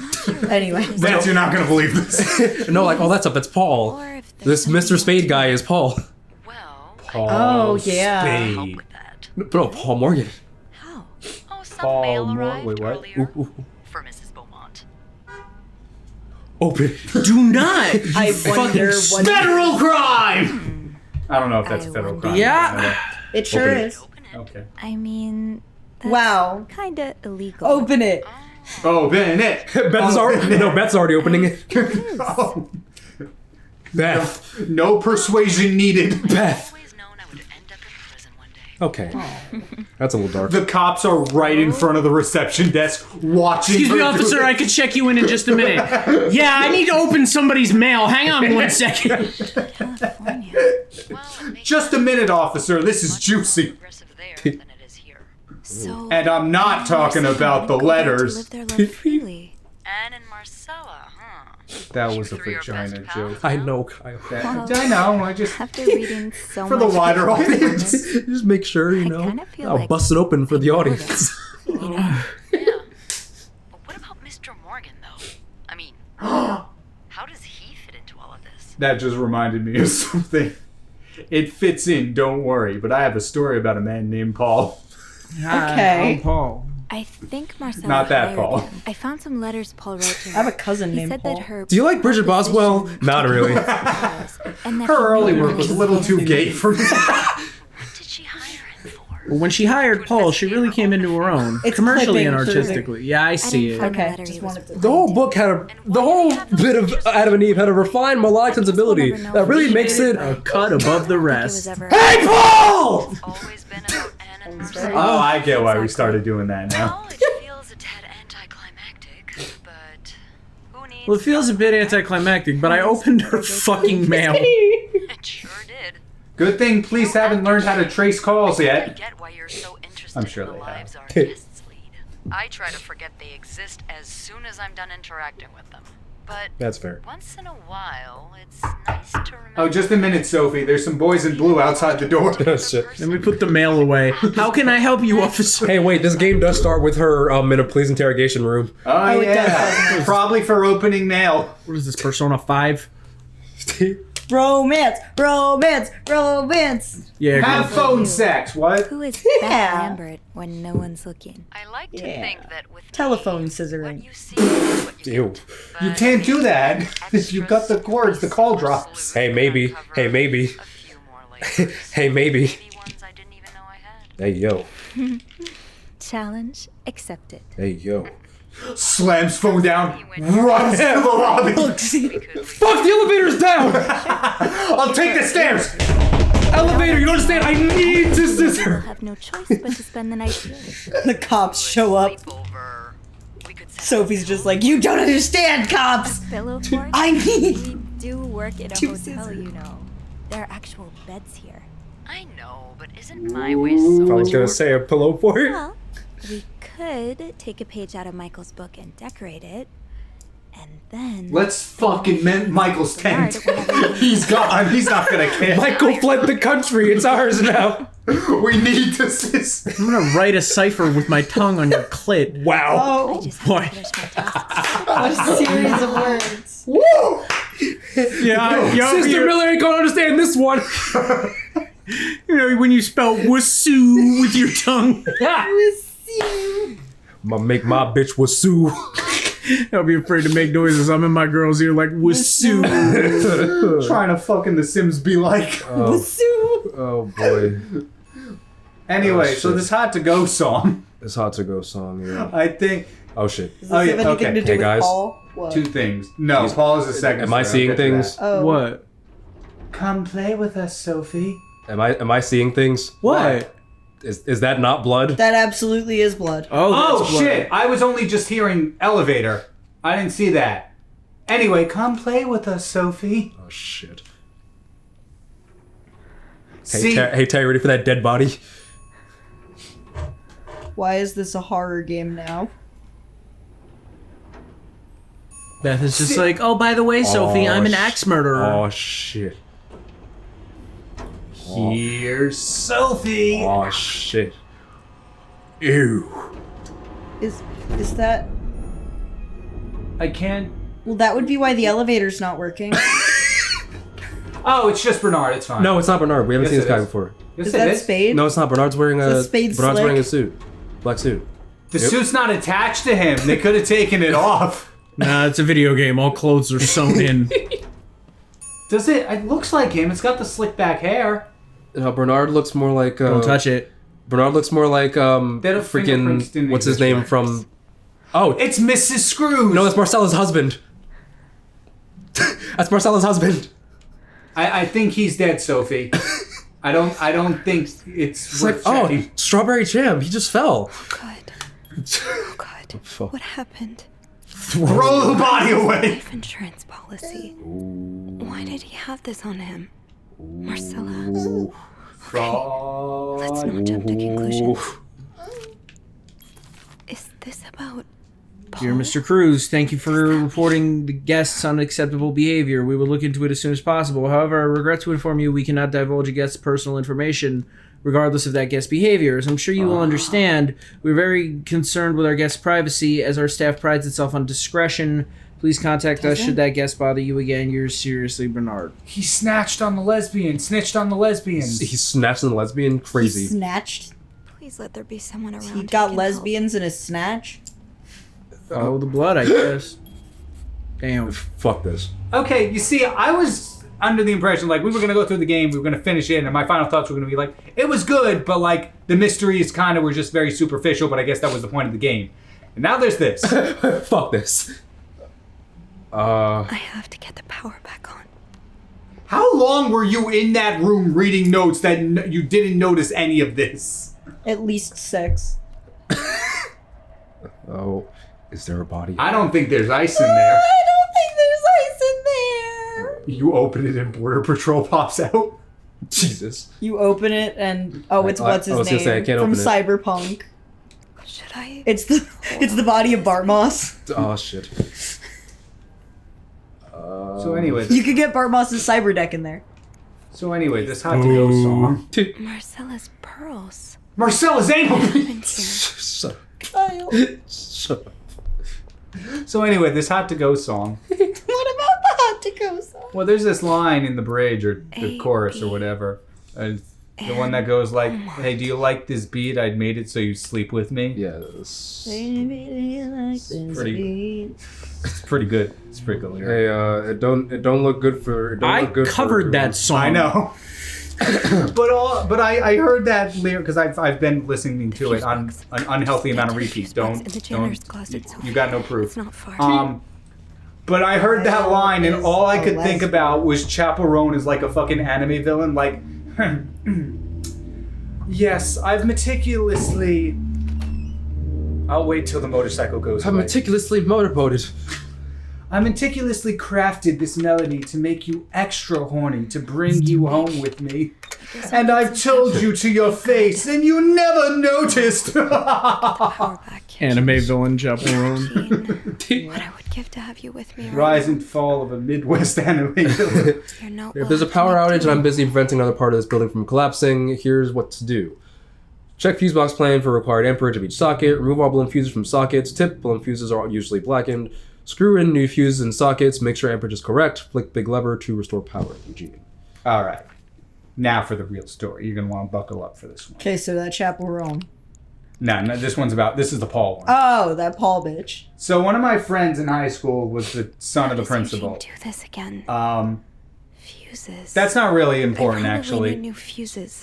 C: Anyway.
D: Vance, you're not gonna believe this.
B: no, like all that stuff. That's Paul.
E: Or if there's
B: This Mr. Spade guy is Paul.
F: Well,
C: Oh, yeah.
F: help
D: Spade.
F: with that.
B: No, Paul Morgan.
E: how?
F: Oh, some
D: Paul
F: mail
D: Moore-
F: arrived
D: wait, what?
F: earlier
B: Ooh, ooh.
F: for Mrs. Beaumont.
B: Open.
A: Do not.
C: I wonder what
A: Federal crime.
D: I don't know if that's
E: I
D: a federal
E: wonder.
D: crime.
A: Yeah.
C: it sure
B: Open it.
C: is.
F: Open it.
D: Okay.
E: I mean, that's
C: Wow.
E: kinda illegal.
C: Open it.
D: Oh, Bennett.
B: Beth's already Beth's already opening it.
D: Oh,
B: Beth.
D: no persuasion needed.
B: Beth.
F: Always known I would end up in prison one day.
B: Okay. That's a little dark.
D: The cops are right in front of the reception desk watching.
A: Excuse me,
D: her do
A: officer.
D: it.
A: I could check you in just a minute. Yeah, I need to open somebody's mail. Hang on 1 second.
E: California.
F: Well, it makes
D: Just a minute, officer. This is
F: much more
D: juicy.
F: progressive there than it is here.
E: So.
D: And I'm not talking about the
E: Go back to
D: letters.
E: live their life freely.
F: And in Marcella, huh?
D: That was a
F: Through your
D: vagina
F: best
D: joke.
F: pals
B: I
F: now?
B: know, Kyle.
D: I know. I just
E: After reading so
D: for
E: much
D: the wider
E: about
D: audience.
E: this,
B: Just make sure, you
E: I
B: know.
E: kinda feel
B: I'll
E: like
B: bust it open for the
E: I know
B: audience.
E: this. You know,
F: Yeah. But what about Mr. Morgan, though? I mean, how does he fit into all of this?
D: That just reminded me of something. It fits in, don't worry. But I have a story about a man named Paul.
C: Okay.
A: I'm Paul.
E: I think Marcella
D: Not that
E: hired
D: Paul.
E: him. I found some letters Paul wrote to her.
C: I have a cousin
E: He
C: named
E: said
C: Paul.
E: that her
B: Do you like Bridget Boswell?
E: proposition
B: Not really.
E: and that
D: Her
E: he
D: early
E: knew
D: work was a little too gay for me.
F: What did she hire him for?
A: But when she hired Paul, she really came into her own,
C: It's
A: commercially and
C: clipping through.
A: artistically. Yeah, I
E: I
A: see
E: didn't
A: it.
E: find the
C: Okay,
E: letter
C: just
E: he was
C: wanted to-
B: The whole book had the whole bit of Adam and Eve had a refined melodic sensibility that really makes it.
A: A cut above the
E: It was
A: rest.
E: ever
B: Hey, Paul!
F: It's always been about Anne and Marcella.
D: Oh, I get why we started doing that now.
F: Well, it feels a tad anticlimactic, but who needs...
A: Well, it feels a bit anticlimactic, but I opened her fucking mail.
F: It sure did.
D: Good thing police haven't learned how to trace calls
F: I
D: yet.
F: get why you're so interested
D: I'm sure
F: in the
D: they have.
F: lives our guests lead. I try to forget they exist as soon as I'm done interacting with them. But
B: That's fair.
F: once in a while, it's nice to remember...
D: Oh, just a minute, Sophie. There's some boys in blue outside the door.
B: Oh, shit.
A: Let me put the mail away. How can I help you, officer?
B: Hey, wait! This game does start with her in a police interrogation room.
D: Oh,
C: it does,
D: yeah.
C: doesn't
D: Probably for opening mail.
A: What is this, Persona 5?
C: Romance, romance, romance.
A: Yeah,
D: Have
A: go.
D: phone sex. What?
E: Who is
C: Yeah.
E: Beth Lambert when no one's looking?
F: I like to
C: Yeah.
F: think that with
C: Telephone
F: me,
C: scissoring.
F: what you see is what you
B: Ew.
F: get.
D: You
F: But
D: can't do that. If you cut the cords, the call drops.
B: Hey, maybe.
F: Uncover
B: Hey, maybe.
F: a few more layers.
B: Hey, maybe.
F: Maybe ones I didn't even know I had.
B: Hey, yo.
E: Challenge accepted.
B: Hey, yo.
D: Slams phone down, runs to the lobby.
B: Fuck, the elevator's down!
D: I'll take the stairs.
B: Elevator, you don't understand? I need to
E: We'll
B: scissor.
E: have no choice but to spend the night here.
C: The cops show up.
F: Sleepover. We could set
C: Sophie's
F: up
C: just like, you don't understand, cops.
E: Pillow fort?
C: I need.
E: We do work in a
C: Two
E: hotel,
C: scissors.
E: you know. There are actual beds here.
F: I know, but isn't my way so
B: I was
F: much
B: gonna
F: more
B: say a pillow fort.
E: Well, we could take a page out of Michael's book and decorate it, and then
D: Let's fucking mend Michael's tent.
E: Smart, whatever.
D: He's gone. He's not gonna care.
B: Michael fled the country. It's ours now.
D: We need to sis.
A: I'm gonna write a cipher with my tongue on your clit.
E: I
B: Wow.
E: just have
A: Boy.
E: to finish my tasks.
C: What a series of words.
D: Woo!
A: Yeah,
B: Sister Miller ain't gonna understand this one.
A: you know when you spell "wasu" with your tongue.
B: I'ma make my bitch was Sue.
A: Don't be afraid to make noises. I'm in my girl's ear like "wasu."
D: Trying to fucking The Sims be like.
B: Oh boy.
D: Anyway,
B: Oh,
D: so
B: shit.
D: this Hot to Go song,
B: It's hot to go song, yeah.
D: I think
B: Oh shit.
C: Does this
D: Oh, yeah,
C: have anything
D: okay.
C: to do
B: Hey,
C: with
B: guys.
C: Paul? What?
D: two things. No, Paul is a second.
B: Am I
D: story. I'll
B: seeing
D: get to
B: things?
D: that.
C: Oh.
A: What?
D: Come play with us, Sophie.
B: Am I seeing things?
A: What?
B: Is that not blood?
C: That absolutely is blood.
D: Oh
A: that's what-
D: shit! I was only just hearing elevator. I didn't see that. Anyway, come play with us, Sophie.
B: Oh shit.
D: See,
B: Hey, Terry, ready for that dead body?
C: Why is this a horror game now?
A: Beth is just like, oh, by the way, Sophie, I'm an axe murderer.
B: Oh, shit.
A: Here's Sophie.
B: Oh, shit. Ew.
C: Is that?
D: I can't.
C: Well, that would be why the elevator's not working.
D: Oh, it's just Bernard. It's fine.
B: No, it's not Bernard. We haven't
D: Yes,
B: seen this
D: it
B: guy
D: is.
B: before.
D: Yes,
C: Is
D: it
C: that Spade?
B: No, it's not. Bernard's wearing
C: Is Spade
B: Bernard's wearing a
C: slick?
B: suit. Black suit.
D: The suit's not attached to him. They could have taken it off.
A: Nah, it's a video game. All clothes are sewn in.
D: Does it? It looks like him. It's got the slick back hair.
B: Bernard looks more like...
A: Don't touch it.
B: Bernard looks more like,
D: fingerprints
B: freaking...
D: didn't
B: What's his
D: exist,
B: name
D: right?
B: from... Oh,
D: It's Mrs. Scrooge.
B: no, that's Marcella's husband. That's Marcella's husband.
D: I think he's dead, Sophie. I don't think it's
B: It's like,
D: worth checking.
B: oh, strawberry jam. He just fell.
E: God. Oh God.
B: Fuck.
E: What happened?
D: Throw the body away.
E: Life insurance policy. Why did he have this on him? Marcella. Let's not jump to conclusions. Is this about Paul?
A: Dear Mr. Cruz, thank you for reporting the guest's unacceptable behavior. We will look into it as soon as possible. However, I regret to inform you we cannot divulge a guest's personal information regardless of that guest's behavior. As I'm sure you will understand, we're very concerned with our guest's privacy as our staff prides itself on discretion. Please contact us should that guest bother you again. Yours seriously, Bernard.
D: He snitched on the lesbians.
B: He snaps on the lesbian. Crazy.
C: Snatched.
E: Please let there be someone around.
C: He
E: who
C: got
E: can
C: lesbians in his snatch.
A: Follow the blood, I guess. Damn.
B: Fuck this.
D: Okay, you see, I was under the impression like we were gonna go through the game, we were gonna finish it, and my final thoughts were gonna be like, it was good, but like the mysteries kind of were just very superficial. But I guess that was the point of the game. And now there's this.
B: Fuck this.
E: I have to get the power back on.
D: How long were you in that room reading notes that you didn't notice any of this?
C: At least 6.
B: Oh, is there a body?
D: I don't think there's ice in there.
C: I don't think there's ice in there.
D: You open it and Border Patrol pops out.
B: Jesus.
C: You open it and it's what's his
B: I was
C: name
B: gonna say, I can't
C: from
B: open it.
C: Cyberpunk.
E: Should I?
C: It's the body of Bart Moss.
B: Oh shit.
D: So anyway,
C: You could get Bart Moss's cyber deck in there.
D: this had to go song.
E: Marcella's pearls.
D: Marcella's anal.
E: What happened here?
B: Shut
C: Kyle.
B: Shut up.
D: So anyway, this had to go song.
C: What about the hot to go song?
D: Well, there's this line in the bridge or the
E: A,
D: chorus or
E: B.
D: whatever. The one that goes like, "Hey, do you like this beat? I'd made it so you sleep with me."
B: Yes.
D: It's pretty good. It's pretty good lyric.
B: Hey, it don't look good for. It don't
A: I
B: look good
A: covered
B: for
A: that song.
D: I know. but I heard that lyric because I've been listening to it on an unhealthy amount of repeats.
E: In the
D: Don't.
E: janitor's closet, Sophie.
D: You got no proof.
E: It's not far.
D: But I heard that line and all I could
C: a
D: think
C: lesbian.
D: about was Chaperone is like a fucking anime villain. Like, yes, I've meticulously. I'll wait till the motorcycle goes
B: I'm
D: away.
B: meticulously motorboated.
D: I meticulously crafted this melody to make you extra horny, to bring you home with me. And I've told you to your face, and you never noticed.
E: Power back.
A: Anime villain chaperone.
E: What I would give to have you with me.
D: Rise and fall of a Midwest anime villain.
E: Your note
B: If there's a power outage and I'm busy preventing another part of this building from collapsing, here's what to do. Check fuse box plan for required amperage of each socket. Remove all balloon fuses from sockets. Tip balloon fuses are usually blackened. Screw in new fuses and sockets. Make sure amperage is correct. Flick big lever to restore power. Eugene.
D: All right. Now for the real story. You're going to want to buckle up for this one.
C: Okay, so that chaperone.
D: No, this is the Paul one.
C: Oh, that Paul bitch.
D: So one of my friends in high school was the son of the principal.
E: Do this again. Fuses.
D: That's not really important,
E: I probably
D: actually.
E: need new fuses.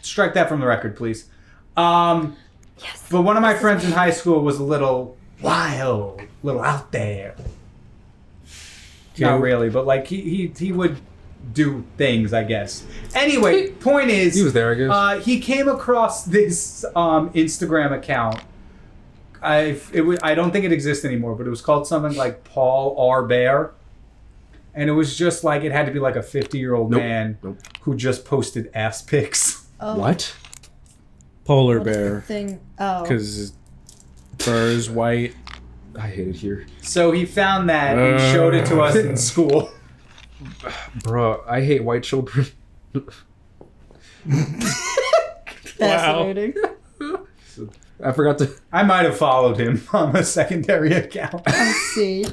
D: Strike that from the record, please. But
E: Yes.
D: one of my friends in high school was a little wild, a little out there. Not really, but like he would do things, I guess. Anyway, point is,
B: He was there, I guess.
D: he came across this Instagram account. I don't think it exists anymore, but it was called something like Paul R. Bear. and it was just like it had to be like a 50-year-old man who just posted ass pics.
C: Oh.
B: What?
A: Polar
C: What's the
A: bear.
C: thing? Oh.
A: Because his fur is white.
B: I hate it here.
D: So he found that and showed it to us in school.
B: Bro, I hate white children.
C: Fascinating.
B: I forgot to...
D: I might have followed him on a secondary account.
C: I see.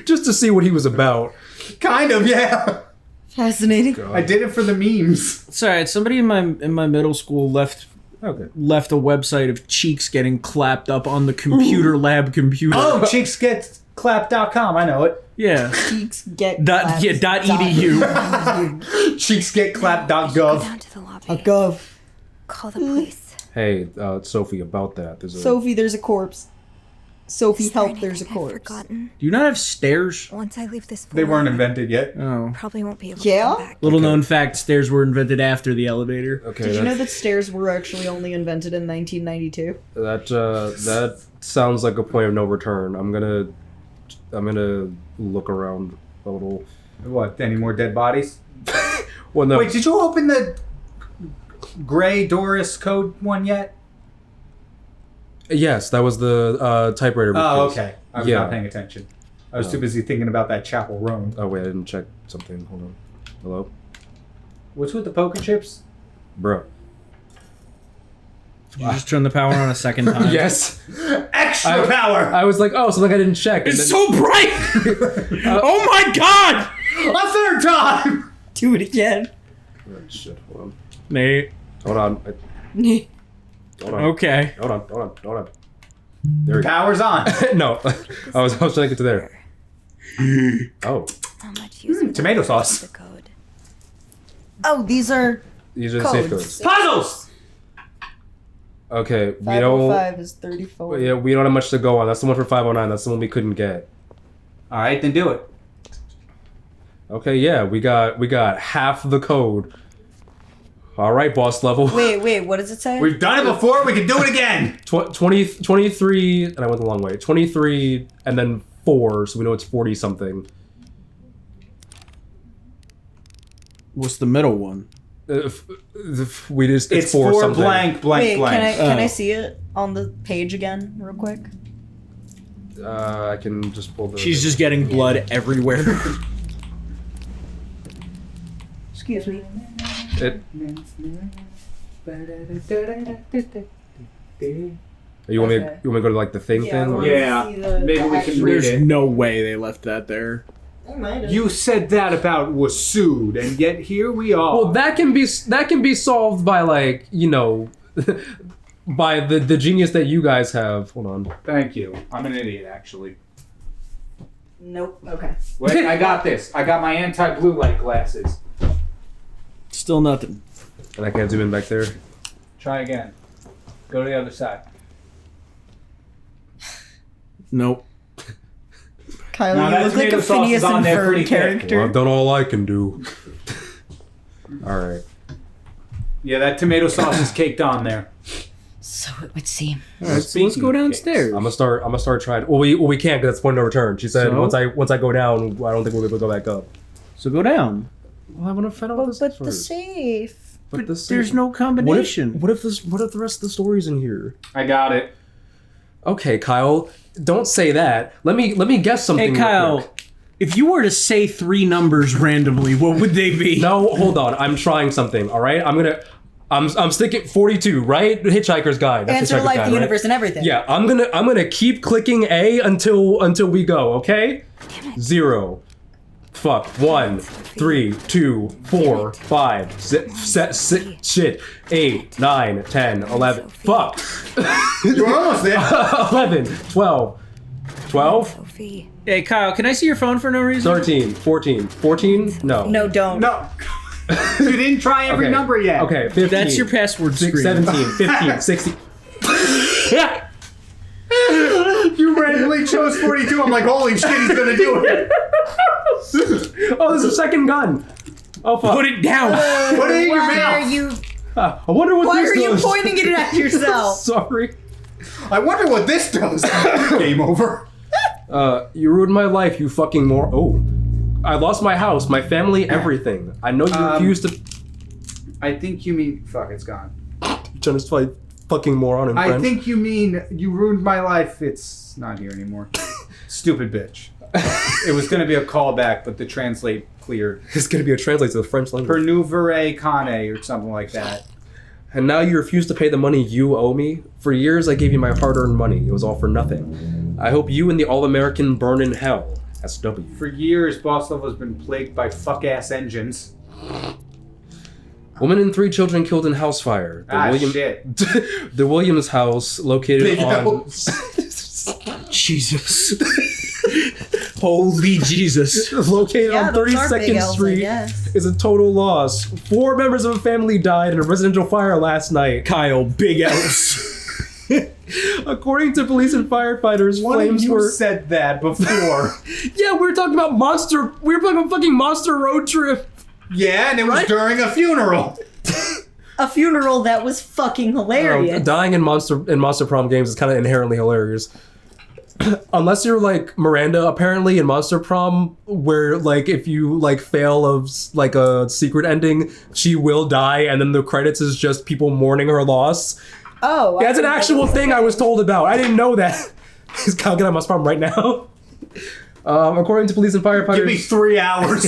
B: just to see what he was about.
D: Kind of, yeah.
C: Fascinating.
D: I did it for the memes.
A: It's alright. Somebody in my middle school left a website of cheeks getting clapped up on the computer lab computer.
D: Oh, cheeksgetclap.com. I know it.
A: Yeah.
C: Cheeks get
A: Dot edu.
D: Cheeksgetclap.gov.
E: Go down to the lobby.
C: A gov.
E: Call the police.
B: Hey, Sophie, about that. There's a...
C: Sophie, there's a corpse. Sophie,
E: Is there
C: help, there's a
E: anything I've
C: corpse.
E: forgotten?
A: Do you not have stairs?
E: Once I leave this floor,
D: They weren't invented yet.
A: Oh.
E: probably won't be able
C: Yeah?
E: to come back.
A: Little known fact, stairs were invented after the elevator.
B: Okay,
C: Did you know that stairs were actually only invented in 1992?
B: that sounds like a point of no return. I'm gonna look around a little.
D: What, any more dead bodies?
B: Well, no.
D: Wait, did you open the Gray Doris code one yet?
B: Yes, that was the typewriter.
D: Oh,
B: briefcase.
D: okay. I was not paying attention. I was too busy thinking about that Chapel Roan.
B: Oh wait, I didn't check something. Hold on. Hello,
D: What's with the poker chips?
B: bro.
A: Did you just turn the power on a second time?
B: Yes.
D: Extra power!
B: I was like, oh, something I didn't check.
A: It's so bright! Oh my god!
D: A third time!
C: Do it again.
B: Oh, shit. Hold on.
A: Nate.
B: Hold on. Hold on.
A: Okay.
B: Hold on. There we go.
D: Power's on.
B: No, I was trying to get to there. Oh,
E: How much use would
D: Tomato
E: the
D: sauce.
E: code?
C: Oh, these are
B: these are the safe
C: codes.
B: codes.
D: Puzzles!
B: Okay, we don't.
C: 505 is 34.
B: Yeah, we don't have much to go on. That's the one for 509. That's the one we couldn't get.
D: Alright, then do it.
B: Okay, yeah, we got half the code. All right, boss level.
C: Wait, what does it say?
D: We've done it before, we can do it again!
B: 23, and I went the long way. 23, and then 4, so we know it's 40 something.
A: What's the middle one?
B: We just
D: It's
B: four
D: for
B: something.
D: blank.
C: Wait, can I
A: Oh.
C: see it on the page again, real quick?
B: I can just pull the.
A: She's just getting blood everywhere.
C: Excuse me.
B: It, you want me?
C: Okay.
B: You want me to go to like the thing thing? Or?
D: Yeah. Maybe we can read
A: There's
D: it.
A: no way they left that there.
D: You said that about was sued, and yet here we are.
B: Well, that can be solved by like by the genius that you guys have. Hold on.
D: Thank you. I'm an idiot, actually.
C: Nope. Okay.
D: Wait, I got this. I got my anti-blue light glasses.
A: Still nothing.
B: And I can't zoom in back there.
D: Try again. Go to the other side.
A: Nope.
C: Kyle,
D: Now
C: you
D: that
C: look like
D: tomato
C: a
D: sauce
C: Phineas
D: is on
C: and
D: there
C: Ferb
D: pretty thick.
C: character.
B: Well, I've done all I can do. All right.
D: Yeah, that tomato sauce is caked on there.
C: So it would seem.
A: All right, so let's go downstairs.
B: I'm gonna start trying. Well, we can't because that's point of no return. She said
A: So?
B: once I go down, I don't think we'll be able to go back up.
A: So go down.
B: Well, I want to find out what this is
C: But the
B: first.
C: safe.
B: But the
A: There's no combination.
B: What if the rest of the story's in here?
D: I got it.
B: Okay, Kyle, don't say that. Let me guess something.
A: Hey,
B: real
A: Kyle,
B: quick.
A: if you were to say 3 numbers randomly, what would they be?
B: No, hold on. I'm trying something. All right, I'm sticking 42. Right, Hitchhiker's Guide. That's
C: Answer
B: Hitchhiker's
C: life,
B: Guide,
C: the
B: right?
C: universe, and everything.
B: Yeah, I'm gonna keep clicking A until we go. Okay. 0. Fuck. 1, 3, 2, 4, 5, 6, shit. 8, 9, 10, 11. Fuck.
D: You're almost there.
B: 11, 12, 12,
E: Sophie.
A: Hey, Kyle, can I see your phone for no reason?
B: 13, 14, 14. No.
C: No, don't.
D: No. You didn't try every
B: Okay.
D: number yet.
B: Okay, 15.
A: That's your password screen.
B: 17, 15, 16.
D: You randomly chose 42. I'm like, holy shit, he's gonna do it.
B: Oh, there's a second gun. Oh, fuck.
A: Put it down.
D: Put it in your
C: Why
D: mouth.
C: are you?
B: I wonder what
C: Why
B: this
C: are you
B: does.
C: pointing it at yourself?
B: Sorry.
D: I wonder what this does. Game over.
B: You ruined my life, you fucking Oh. I lost my house, my family, everything. I know you refuse to...
D: I think you mean... Fuck, it's gone.
B: Just like fucking moron in French.
D: I think you mean you ruined my life. It's not here anymore. Stupid bitch. It was going to be a callback, but the translate cleared.
B: It's going to be a translate to the French language.
D: Pernuvere Kane or something like that.
B: And now you refuse to pay the money you owe me? For years I gave you my hard-earned money. It was all for nothing. I hope you and the All-American burn in hell. SW.
D: For years, Boss Level has been plagued by fuck-ass engines.
B: Woman and 3 children killed in house fire.
D: Shit.
B: The Williams house located
D: Big
B: on...
A: Jesus. Holy Jesus.
B: Located on
C: those are big
B: 32nd
C: L's, I
B: Street
C: guess.
B: is a total loss. 4 members of a family died in a residential fire last night.
A: Kyle, big L's.
B: According to police and firefighters,
D: One of
B: flames
D: you
B: were...
D: said that before.
B: Yeah, we were talking about Monster... We were talking about fucking Monster Road Trip.
D: Yeah, and it was during a funeral.
C: A funeral that was fucking hilarious.
B: Dying in Monster Prom games is kind of inherently hilarious. Unless you're like Miranda, apparently in Monster Prom, where like if you like fail of like a secret ending, she will die, and then the credits is just people mourning her loss.
C: Oh,
B: Yeah, it's an actual thing I was told about. I didn't know that. He's calculating on Monster Prom right now. According to police and firefighters,
D: Give me 3 hours.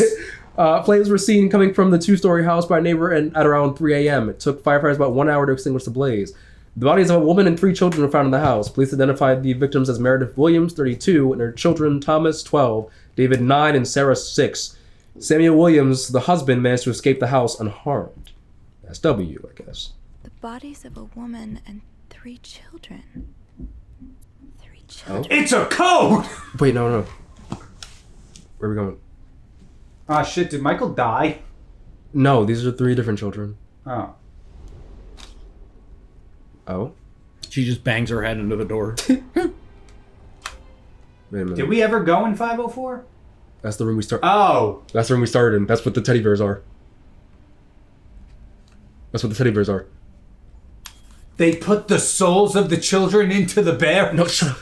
B: flames were seen coming from the 2-story house by a neighbor at around 3 a.m. It took firefighters about 1 hour to extinguish the blaze. The bodies of a woman and 3 children were found in the house. Police identified the victims as Meredith Williams, 32, and her children Thomas, 12, David, 9, and Sarah, 6. Samuel Williams, the husband, managed to escape the house unharmed. That's W, I guess.
E: The bodies of a woman and 3 children. 3
B: Oh?
E: children.
D: It's a code!
B: Wait, no. Where are we going?
D: Ah, shit, did Michael die?
B: No, these are 3 different children.
D: Oh.
B: Oh?
A: She just bangs her head into the door.
B: Wait a minute.
D: Did we ever go in 504?
B: That's the room we start.
D: Oh.
B: That's the room we started in. That's what the teddy bears are. That's what the teddy bears are.
D: They put the souls of the children into the bear?
B: No, shut up.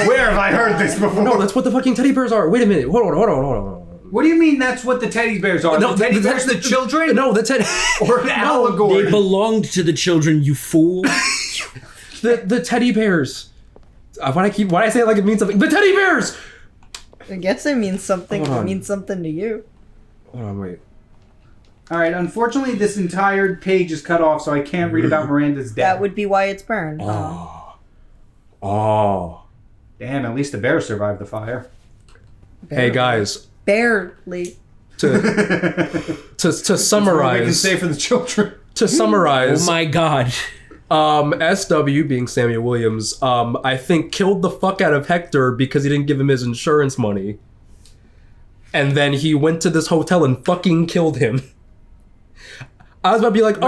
D: Where have I heard this before?
B: No, that's what the fucking teddy bears are. Wait a minute. Hold on.
D: What do you mean that's what the teddy bears are?
B: No,
D: the teddy bears the children?
B: No, the teddy...
D: Or an allegory?
A: They belonged to the children, you fool.
B: the teddy bears. Why do I say it like it means something? The teddy bears!
C: I guess it means something.
B: Hold on.
C: It means something to you.
B: Hold on, wait.
D: Alright, unfortunately this entire page is cut off, so I can't read about Miranda's death.
C: That would be why it's burned.
B: Oh.
D: Damn, at least the bear survived the fire.
B: Hey, guys.
C: Barely.
B: To
D: That's all we can
B: summarize...
D: say for the children.
B: To summarize...
A: Oh my god.
B: SW, being Samuel Williams, I think killed the fuck out of Hector because he didn't give him his insurance money. And then he went to this hotel and fucking killed him. I was about to be like,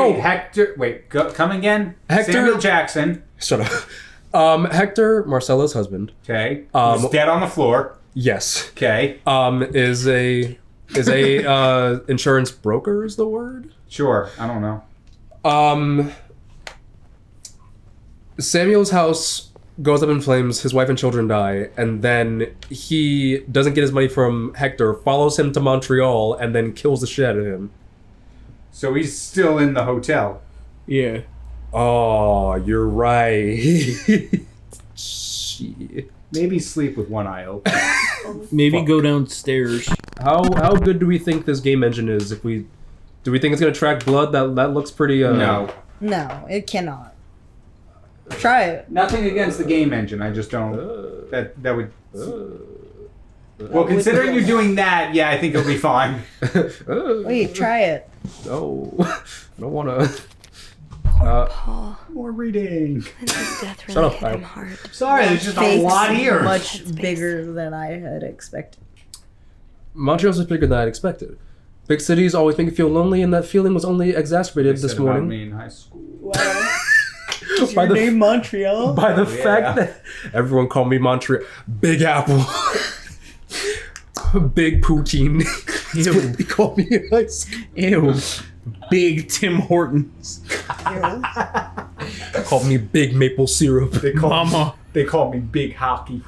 D: Come again?
B: Hector-
D: Samuel Jackson.
B: Shut up. Hector, Marcella's husband,
D: Okay. He's dead on the floor.
B: yes,
D: Okay.
B: is a insurance broker is the word.
D: Sure. I don't know.
B: Samuel's house goes up in flames, his wife and children die, and then he doesn't get his money from Hector, follows him to Montreal, and then kills the shit out of him.
D: So he's still in the hotel.
A: Yeah.
B: Oh, you're right. Shit.
D: Maybe sleep with one eye open.
A: Maybe go downstairs.
B: How good do we think this game engine is? Do we think it's gonna track blood? That looks pretty.
D: No.
C: No, it cannot. Try it.
D: Nothing against the game engine. I just don't. That would. Well, considering you're doing that, yeah, I think it'll be fine.
C: Wait, try it.
B: No, I don't wanna.
E: Paul.
D: More reading.
E: Lindsay's death
B: Shut
E: really
B: up,
E: hit
B: Kyle.
E: him hard.
D: Sorry, there's just a
C: Face
D: lot here.
C: much bigger than I had expected.
B: Montreal's is bigger than I'd expected. Big cities always make you feel lonely, and that feeling was only exacerbated this morning
D: Me in high school.
C: Wow.
B: by the
C: Montreal?
B: by the fact that everyone called me Montreal Big Apple, Big Poutine. That's what they called me in high school.
A: Ew. Big Tim Hortons.
B: Called me Big Maple Syrup.
D: They call
A: Mama.
D: They call me Big Hockey.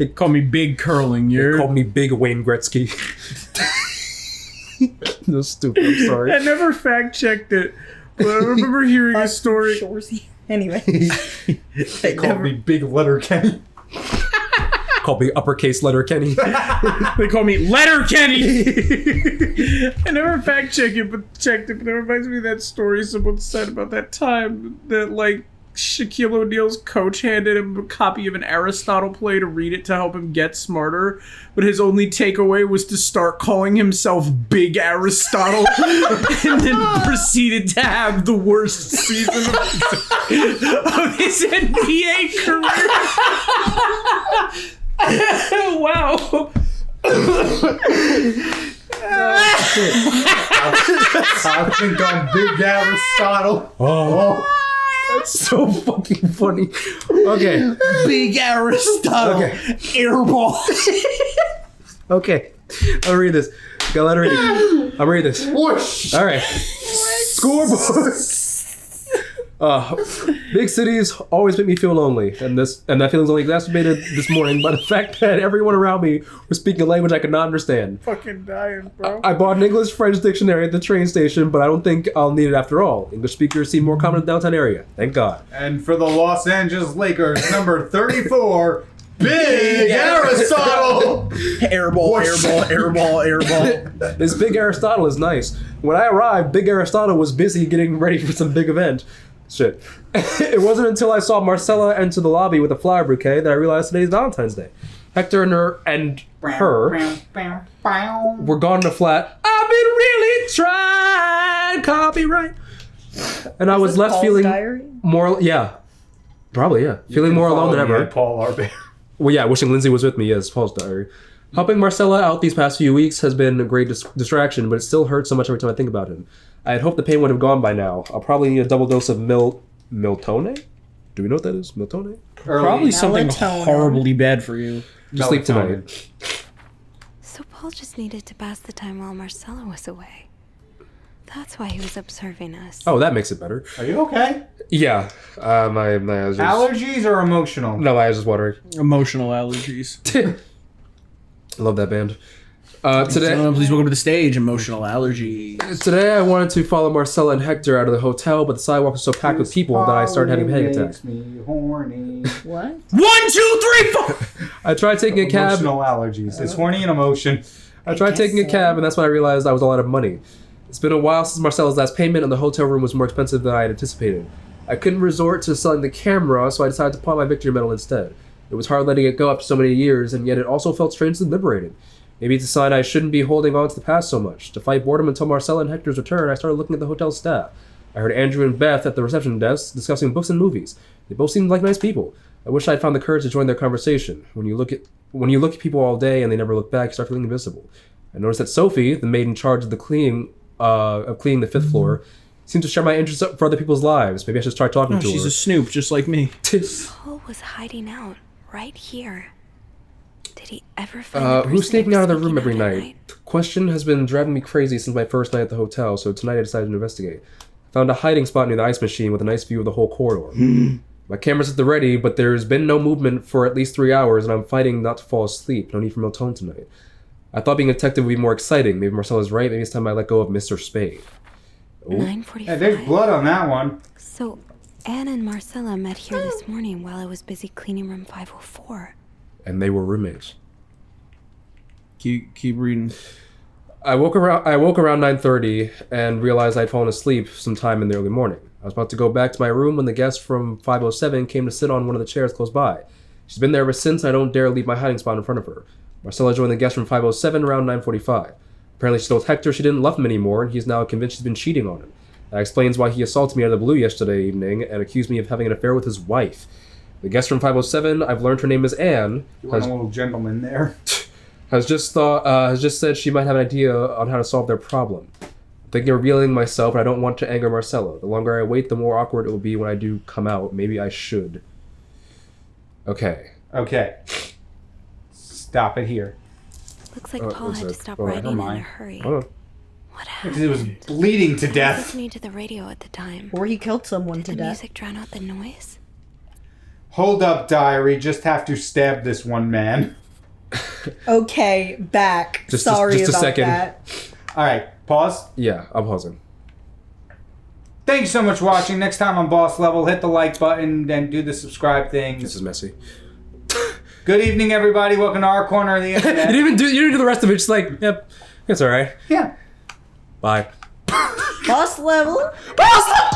A: They call me Big Curling.
B: They called me Big Wayne Gretzky. That's stupid. I'm sorry.
A: I never fact checked it, but I remember hearing a story.
C: Shoresy. Anyway.
D: They called me Big Letter Kenny.
B: Called me uppercase letter Kenny.
A: They call me Letter Kenny. I never fact checked it, but it reminds me of that story someone said about that time that like Shaquille O'Neal's coach handed him a copy of an Aristotle play to read it to help him get smarter, but his only takeaway was to start calling himself Big Aristotle and then proceeded to have the worst season of his NBA career. Wow.
D: I think I'm Big Aristotle.
B: Oh. That's so fucking funny. Okay.
A: Big Aristotle.
B: Okay.
A: Airball.
B: Okay. I'll read this. Gotta let her read it. I'll read this.
D: Whoosh.
B: All right. Scoreboard. Big cities always make me feel lonely, and that feeling's only exacerbated this morning by the fact that everyone around me was speaking a language I could not understand.
A: Fucking dying, bro.
B: I bought an English-French dictionary at the train station, but I don't think I'll need it after all. English speakers seem more common in the downtown area. Thank God.
D: And for the Los Angeles Lakers, number 34, Big Aristotle.
A: Airball.
B: This Big Aristotle is nice. When I arrived, Big Aristotle was busy getting ready for some big event. Shit. It wasn't until I saw Marcella enter the lobby with a flower bouquet that I realized today's Valentine's Day. Hector and her were gone in a flat. I've been really trying. Copyright. And I was left
C: Paul's
B: feeling
C: diary?
B: more. Yeah. Probably, yeah. Feeling more alone than ever.
D: Paul Arbery.
B: Well, yeah, wishing Lindsay was with me. Yes, Paul's diary. Helping Marcella out these past few weeks has been a great distraction, but it still hurts so much every time I think about him. I had hoped the pain would have gone by now. I'll probably need a double dose of Miltone? Do we know what that is? Miltone?
A: Probably something
C: Melatonin.
A: horribly bad for you.
B: Just sleep tonight.
E: So Paul just needed to pass the time while Marcella was away. That's why he was observing us.
B: Oh, that makes it better.
D: Are you okay?
B: Yeah. My eyes are
D: Allergies or emotional?
B: No, my eyes are just watering.
A: Emotional allergies.
B: I love that band. Today,
A: Please welcome to the stage, Emotional Allergies.
B: Today I wanted to follow Marcella and Hector out of the hotel, but the sidewalk was so packed with people that I started having a panic attack.
D: Makes me horny.
C: What?
A: 1, 2, 3, 4.
B: I tried taking a cab.
D: Emotional allergies. It's horny and emotion.
B: I tried taking a cab, and that's when I realized I was all out of money. It's been a while since Marcella's last payment, and the hotel room was more expensive than I had anticipated. I couldn't resort to selling the camera, so I decided to pawn my victory medal instead. It was hard letting it go after so many years, and yet it also felt strangely liberating. Maybe it's a sign I shouldn't be holding on to the past so much. To fight boredom until Marcella and Hector's return, I started looking at the hotel staff. I heard Andrew and Beth at the reception desk discussing books and movies. They both seemed like nice people. I wish I'd found the courage to join their conversation. When you look at people all day and they never look back, you start feeling invisible. I noticed that Sophie, the maid in charge of the cleaning the fifth floor, seemed to share my interest for other people's lives. Maybe I should start talking to her.
A: She's a snoop, just like me.
E: Paul was hiding out right here. Did he ever find the
B: Who's
E: person
B: sneaking
E: they were
B: out of the room
E: sneaking
B: every
E: out at
B: night? The question has been driving me crazy since my first night at the hotel, so tonight I decided to investigate. I found a hiding spot near the ice machine with a nice view of the whole corridor. My camera's at the ready, but there's been no movement for at least 3 hours, and I'm fighting not to fall asleep. No need for Miltone tonight. I thought being a detective would be more exciting. Maybe Marcella's right. Maybe it's time I let go of Mr. Spade.
E: 9:45.
D: Hey, there's blood on that one.
E: So, Anne and Marcella met here this morning while I was busy cleaning room 504.
B: And they were roommates.
A: Keep reading.
B: I woke around 9:30 and realized I'd fallen asleep sometime in the early morning. I was about to go back to my room when the guest from 507 came to sit on one of the chairs close by. She's been there ever since, and I don't dare leave my hiding spot in front of her. Marcella joined the guest from 507 around 9:45. Apparently she told Hector she didn't love him anymore, and he's now convinced she's been cheating on him. That explains why he assaulted me out of the blue yesterday evening and accused me of having an affair with his wife. The guest from 507, I've learned her name is Anne,
D: You want a little gentleman there.
B: has just said she might have an idea on how to solve their problem. I'm thinking of revealing myself, and I don't want to anger Marcella. The longer I wait, the more awkward it will be when I do come out. Maybe I should. Okay.
D: Okay. Stop it here.
E: Looks like
B: Oh,
E: Paul
B: was
E: had to
B: it?
E: stop
B: Oh,
E: writing
D: never
E: in a
D: mind.
E: hurry.
B: Hold on.
E: What
D: Because
E: happened?
D: it was bleeding to
E: I was
D: death.
E: listening to the radio at the time.
C: Or he killed someone
E: Did
C: to
E: the
C: death.
E: music drown out the noise?
D: Hold up, diary. Just have to stab this one man.
C: Okay, back.
B: Just
C: Sorry
B: a
C: about
B: second.
C: that.
D: All right, pause.
B: Yeah, I'm pausing.
D: Thanks so much for watching. Next time on Boss Level, hit the like button and do the subscribe thing.
B: This is messy.
D: Good evening, everybody. Welcome to our corner of the
B: You
D: internet.
B: didn't do the rest of it. Just like, yep, it's all right.
D: Yeah.
B: Bye.
C: Boss level.
B: Boss level.